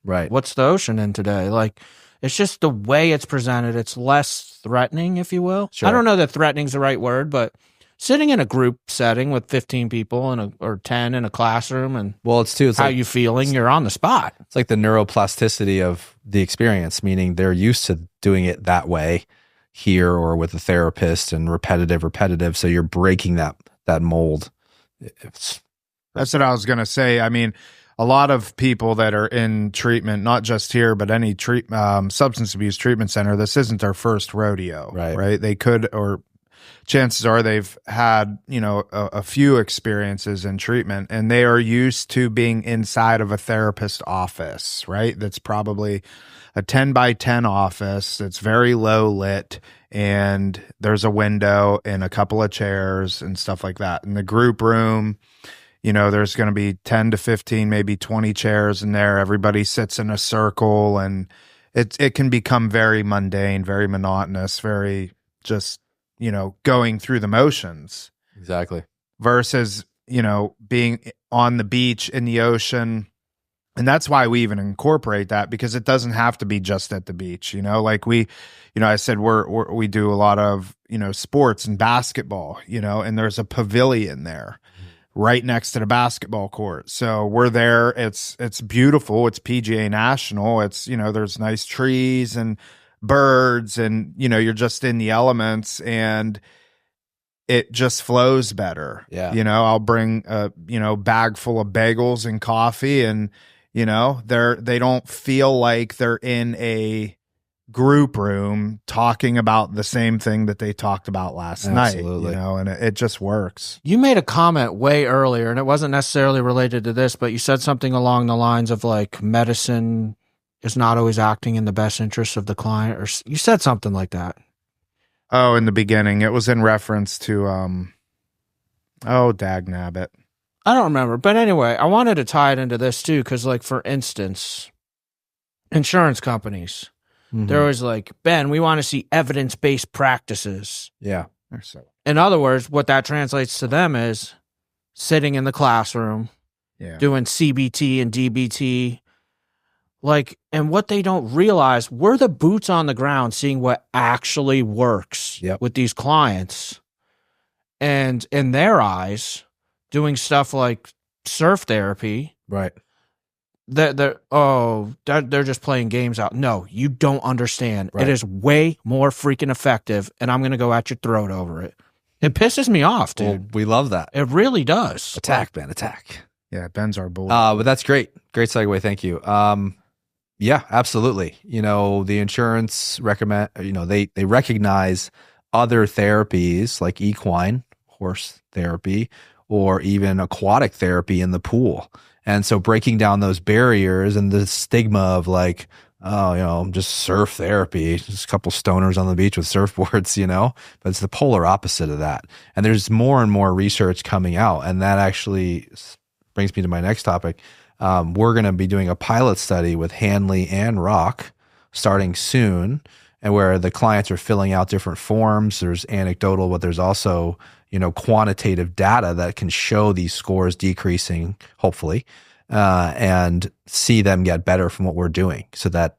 Right. What's the ocean in today? Like, it's just the way it's presented. It's less threatening, if you will. Sure. I don't know that threatening is the right word, but sitting in a group setting with 15 people or 10 in a classroom and it's how like, you feeling, you're on the spot. It's like the neuroplasticity of the experience, meaning they're used to doing it that way here or with a therapist and repetitive. So you're breaking that mold. That's what I was going to say. I mean, a lot of people that are in treatment, not just here, but any substance abuse treatment center, this isn't their first rodeo, right? They could, or chances are they've had, a few experiences in treatment, and they are used to being inside of a therapist office, right? That's probably a 10 by 10 office that's very low lit, and there's a window and a couple of chairs and stuff like that. In the group room, there's going to be 10 to 15, maybe 20 chairs in there. Everybody sits in a circle, and it can become very mundane, very monotonous, very just, going through the motions. Exactly. Versus, being on the beach in the ocean. And that's why we even incorporate that, because it doesn't have to be just at the beach. Like I said, we do a lot of, sports and basketball, and there's a pavilion there right next to the basketball court. So we're there. It's beautiful. It's PGA National. It's, there's nice trees and birds, and, you're just in the elements, and it just flows better. Yeah. I'll bring a, bag full of bagels and coffee, and, they don't feel like they're in a group room talking about the same thing that they talked about last night, and it just works. You made a comment way earlier, and it wasn't necessarily related to this, but you said something along the lines of like medicine is not always acting in the best interest of the client, or you said something like that. Oh, in the beginning, it was in reference to, dagnabbit. I don't remember. But anyway, I wanted to tie it into this too, because, like, for instance, insurance companies, they're always like, Ben, we want to see evidence-based practices. Yeah. In other words, what that translates to them is sitting in the classroom, doing CBT and DBT. Like, and what they don't realize, we're the boots on the ground seeing what actually works with these clients. And in their eyes, doing stuff like surf therapy. Right. They're just playing games out. No, you don't understand. Right. It is way more freaking effective, and I'm going to go at your throat over it. It pisses me off, dude. Well, we love that. It really does. Attack, Ben, attack. Yeah, Ben's our bull. But that's great. Great segue. Thank you. Yeah, absolutely. The insurance recommend, they recognize other therapies like equine, horse therapy, or even aquatic therapy in the pool. And so breaking down those barriers and the stigma of like, just surf therapy, just a couple stoners on the beach with surfboards, but it's the polar opposite of that. And there's more and more research coming out. And that actually brings me to my next topic. We're going to be doing a pilot study with Hanley and Rock starting soon, and where the clients are filling out different forms. There's anecdotal, but there's also, quantitative data that can show these scores decreasing, hopefully, and see them get better from what we're doing, so that,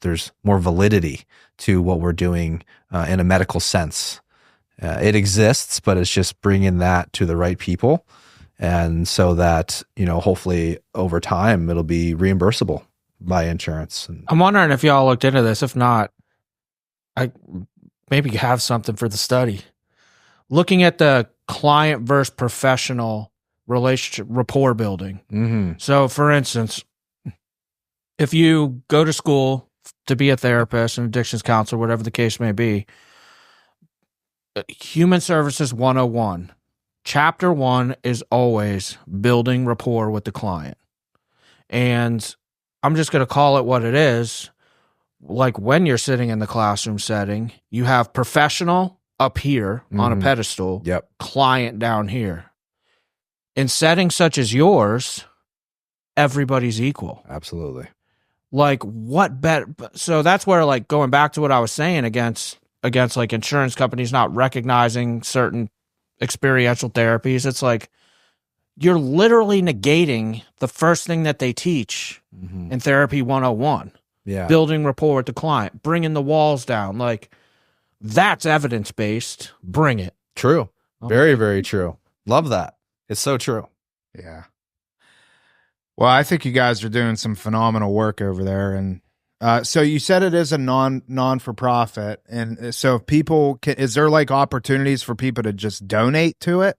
there's more validity to what we're doing in a medical sense. It exists, but it's just bringing that to the right people. And so that, hopefully over time, it'll be reimbursable by insurance. I'm wondering if y'all looked into this. If not, I maybe have something for the study. Looking at the client versus professional relationship rapport building. Mm-hmm. So, for instance, if you go to school to be a therapist, an addictions counselor, whatever the case may be, Human Services 101, Chapter 1 is always building rapport with the client. And I'm just going to call it what it is. Like, when you're sitting in the classroom setting, you have professional up here on a pedestal, client down here. In settings such as yours, everybody's equal. Absolutely. Like, what better? So that's where, like, going back to what I was saying against like insurance companies not recognizing certain experiential therapies, it's like you're literally negating the first thing that they teach in Therapy 101. Yeah. Building rapport with the client, bringing the walls down. Like, that's evidence-based. Bring it. True. Very, very true. Love that. It's so true. Yeah. Well, I think you guys are doing some phenomenal work over there. And so you said it is a non-for-profit. And so if people is there like opportunities for people to just donate to it?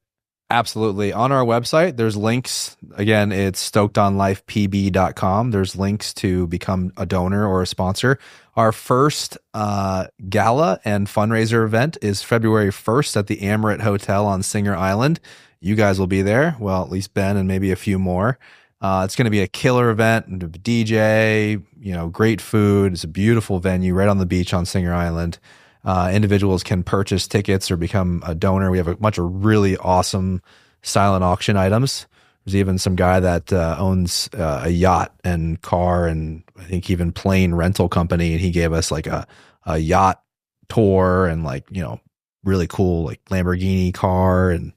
Absolutely. On our website, there's links. Again, it's stokedonlifepb.com. There's links to become a donor or a sponsor. Our first gala and fundraiser event is February 1st at the Amaret Hotel on Singer Island. You guys will be there. Well, at least Ben and maybe a few more. It's going to be a killer event, DJ, great food. It's a beautiful venue right on the beach on Singer Island. Individuals can purchase tickets or become a donor. We have a bunch of really awesome silent auction items. There's even some guy that owns a yacht and car and I think even plane rental company, and he gave us like a yacht tour and really cool like Lamborghini car, and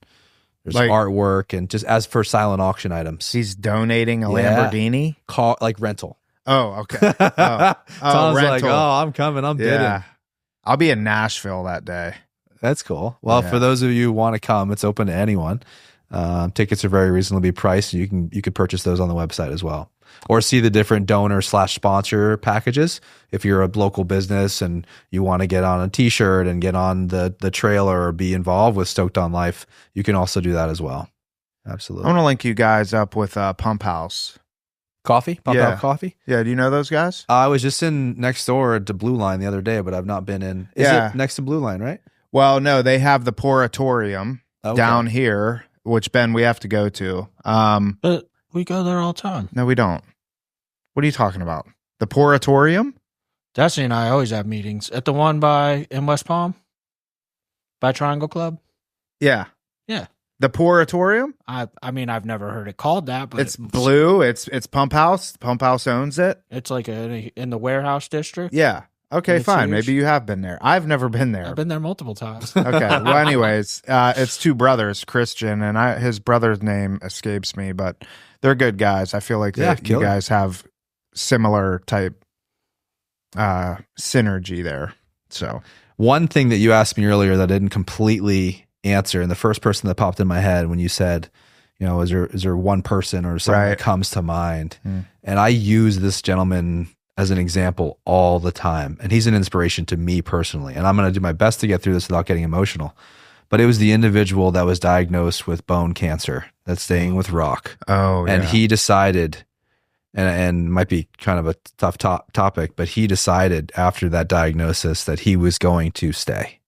there's artwork, and just as for silent auction items. He's donating a Lamborghini car, like rental. Oh, okay. Tom's like, I'm coming. I'm bidding. I'll be in Nashville that day. That's cool. Well, for those of you who want to come, it's open to anyone. Tickets are very reasonably priced. You could purchase those on the website as well, or see the different donor/sponsor packages. If you're a local business and you want to get on a T-shirt and get on the trailer or be involved with Stoked on Life, you can also do that as well. Absolutely. I want to link you guys up with Pump House Coffee. Pump Out Coffee. Yeah. Do you know those guys? I was just in next door to Blue Line the other day, but I've not been in. Is it next to Blue Line, right? Well, no, they have the Poratorium down here, which, Ben, we have to go to. But we go there all the time. No, we don't. What are you talking about? The Poratorium? Destiny and I always have meetings at the one in West Palm by Triangle Club. Yeah. Yeah. The Poratorium? I mean, I've never heard it called that, but It's blue. It's Pump House. Pump House owns it. it's like in the warehouse district. Yeah. Okay, It's fine. huge. Maybe you have been there. I've never been there. I've been there multiple times. Okay. Well, anyways, it's two brothers, Christian, and his brother's name escapes me, but they're good guys. I feel like Yeah, that you killer. guys have similar type synergy there. So One thing that you asked me earlier that I didn't completely answer, and the first person that popped in my head when you said, you know, is there one person or something Right. that comes to mind? And I use this gentleman as an example all the time, and he's an inspiration to me personally. And I'm going to do my best to get through this without getting emotional. But it was the individual that was diagnosed with bone cancer that's staying with Rock. And he decided, and might be kind of a tough topic, but he decided after that diagnosis that he was going to stay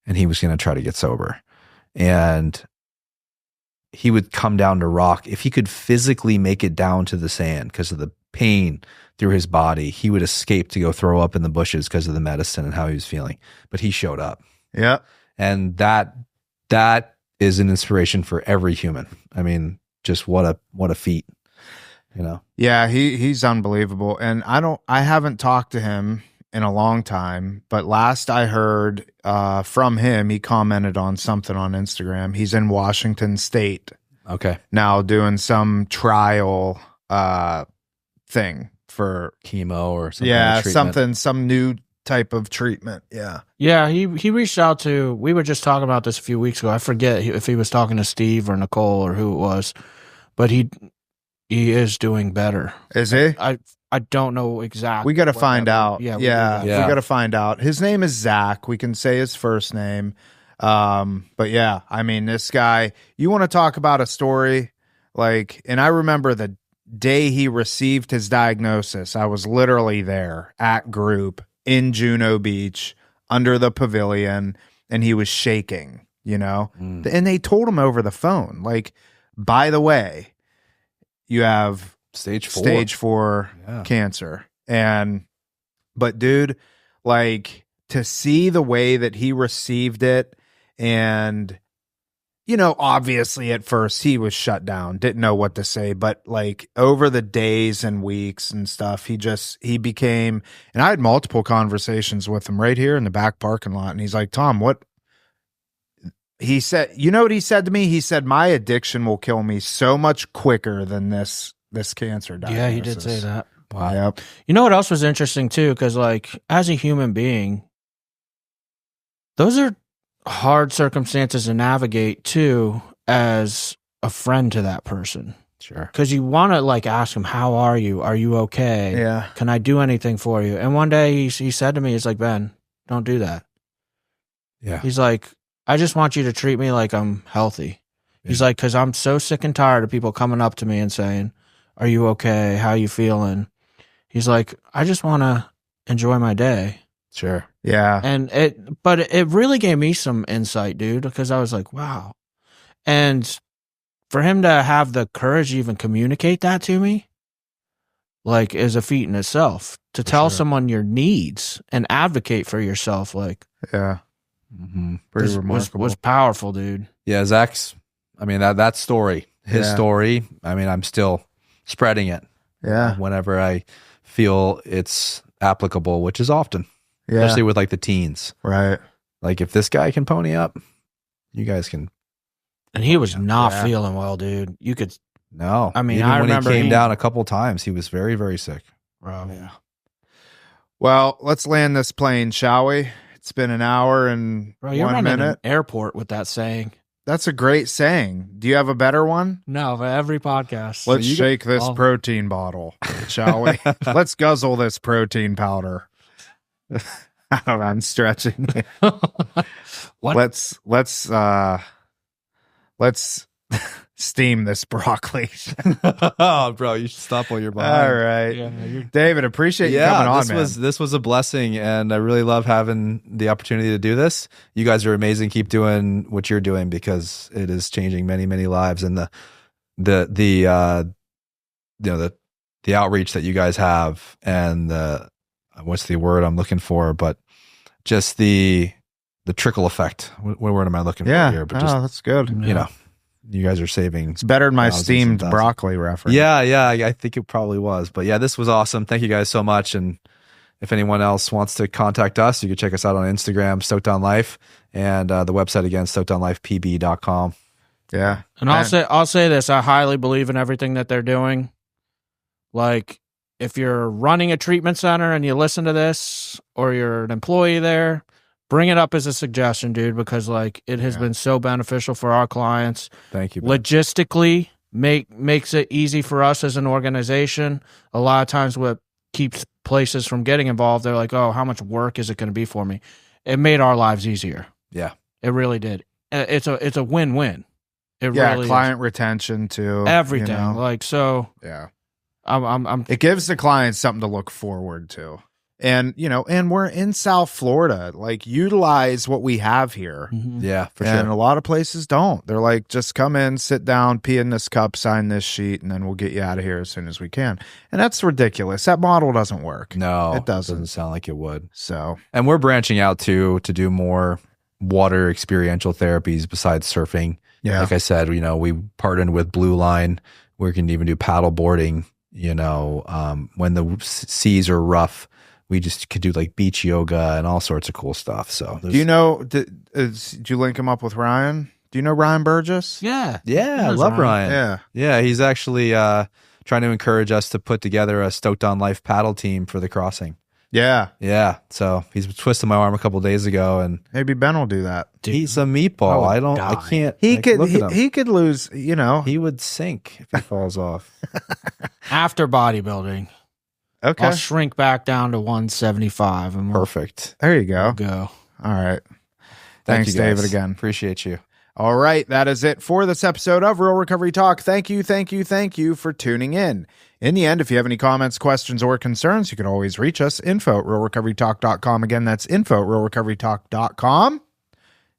and he was going to try to get sober. And he would come down to Rock. If he could physically make it down to the sand because of the pain through his body, he would escape to go throw up in the bushes because of the medicine and how he was feeling. But he showed up. Yeah. And that is an inspiration for every human. I mean, just what a feat, you know? Yeah, he's unbelievable. And I haven't talked to him in a long time, but last I heard from him, he commented on something on Instagram. He's in Washington State Okay. now doing some trial thing for Chemo or something. some new type of treatment. Yeah. Yeah, he reached out to. We were just talking about this a few weeks ago. I forget if he was talking to Steve or Nicole or who it was, but he is doing better. Is he? I don't know exactly. We got to find out. Yeah, Yeah. we We got to find out. His name is Zach. We can say his first name. But yeah, I mean, this guy, you want to talk about a story like, and I remember the day he received his diagnosis, I was literally there at group in Juno Beach under the pavilion, and he was shaking, you know, and they told him over the phone, like, by the way, you have Stage 4 Yeah. cancer. But dude, like, to see the way that he received it, and, you know, obviously at first he was shut down, didn't know what to say, but like over the days and weeks and stuff, he became, and I had multiple conversations with him right here in the back parking lot. And he's like, Tom, what he said, you know what he said to me? He said, my addiction will kill me so much quicker than this cancer diagnosis. Yeah, he did say that. Wow. Yep. You know what else was interesting too? Because like as a human being, those are hard circumstances to navigate too as a friend to that person. Sure. Because you want to like ask him, how are you? Are you okay? Yeah. Can I do anything for you? And one day he said to me, he's like, Ben, don't do that. Yeah. He's like, I just want you to treat me like I'm healthy. He's like, because I'm so sick and tired of people coming up to me and saying, are you okay? How you feeling? He's like, I just want to enjoy my day. Sure. Yeah. But it really gave me some insight, dude, because I was like, wow. And for him to have the courage to even communicate that to me, like, is a feat in itself. To tell someone your needs and advocate for yourself, like, Yeah. Mm-hmm. Pretty remarkable. was powerful, dude. Yeah. Zach's, I mean, that story, his story, I mean, I'm still spreading it. Yeah. Whenever I feel it's applicable, which is often. Yeah. Especially with like the teens. Right. Like if this guy can pony up, you guys can. And he was not Yeah. feeling well, dude. You could, No. I mean, even I when remember he came he- down a couple times, he was very, very sick. bro. Yeah. Well, let's land this plane, shall we? It's been an hour and Bro, you're 1 running minute. an airport with that saying. That's a great saying. Do you have a better one? No, but every podcast. Let's shake this Oh. protein bottle, shall we? Let's guzzle this protein powder. I don't know, I'm stretching. What? Let's steam this broccoli. Oh, bro, you should stop while you're All behind. right. Yeah, you're- David, appreciate you coming on, man. This was a blessing, and I really love having the opportunity to do this. You guys are amazing. Keep doing what you're doing because it is changing many, many lives, and the outreach that you guys have, and what's the word I'm looking for, but just the trickle effect. What word am I looking for Yeah. here? But just that's good. you know, you guys are saving. It's better than my thousands and steamed thousands. broccoli reference. Yeah, I think it probably was. But yeah, this was awesome. Thank you guys so much. And if anyone else wants to contact us, you can check us out on Instagram, Stoked on Life, and the website again, stokedonlifepb.com. Yeah. And I'll say this: I highly believe in everything that they're doing. Like, if you're running a treatment center and you listen to this, or you're an employee there, bring it up as a suggestion, dude, because like it has been so beneficial for our clients. Thank you, Ben. Logistically, makes it easy for us as an organization. A lot of times, what keeps places from getting involved, they're like, "Oh, how much work is it going to be for me?" It made our lives easier. Yeah, it really did. It's a win-win. It really client is. retention too. Everything. You know? Like, so Yeah. I'm It gives the clients something to look forward to. And, and we're in South Florida. Like, utilize what we have here. yeah, for And sure. a lot of places don't. They're like, just come in, sit down, pee in this cup, sign this sheet, and then we'll get you out of here as soon as we can. And that's ridiculous. That model doesn't work. No, it doesn't. sound like it would. So, And we're branching out to do more water experiential therapies besides surfing. yeah. Like I said, we partnered with Blue Line. We can even do paddle boarding. When the seas are rough, we just could do like beach yoga and all sorts of cool stuff. So, Do you know, did you link him up with Ryan? Do you know Ryan Burgess? yeah. Yeah, I love Ryan. Yeah. Yeah, he's actually trying to encourage us to put together a Stoked on Life paddle team for the crossing. Yeah. Yeah, so he's twisting my arm a couple days ago, and Maybe Ben will do that. he's a meatball. I I would can't. He I could look at him. he could lose, He would sink if he falls off. After bodybuilding, Okay. I'll shrink back down to 175 and we'll Perfect. There you go. go. All right. Thank Thanks, you, guys. David, again. Appreciate you. All right. That is it for this episode of Real Recovery Talk. Thank you for tuning in. In the end, if you have any comments, questions, or concerns, you can always reach us, info@realrecoverytalk.com. Again, that's info@realrecoverytalk.com.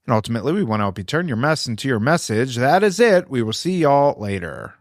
And ultimately, we want to help you turn your mess into your message. That is it. We will see y'all later.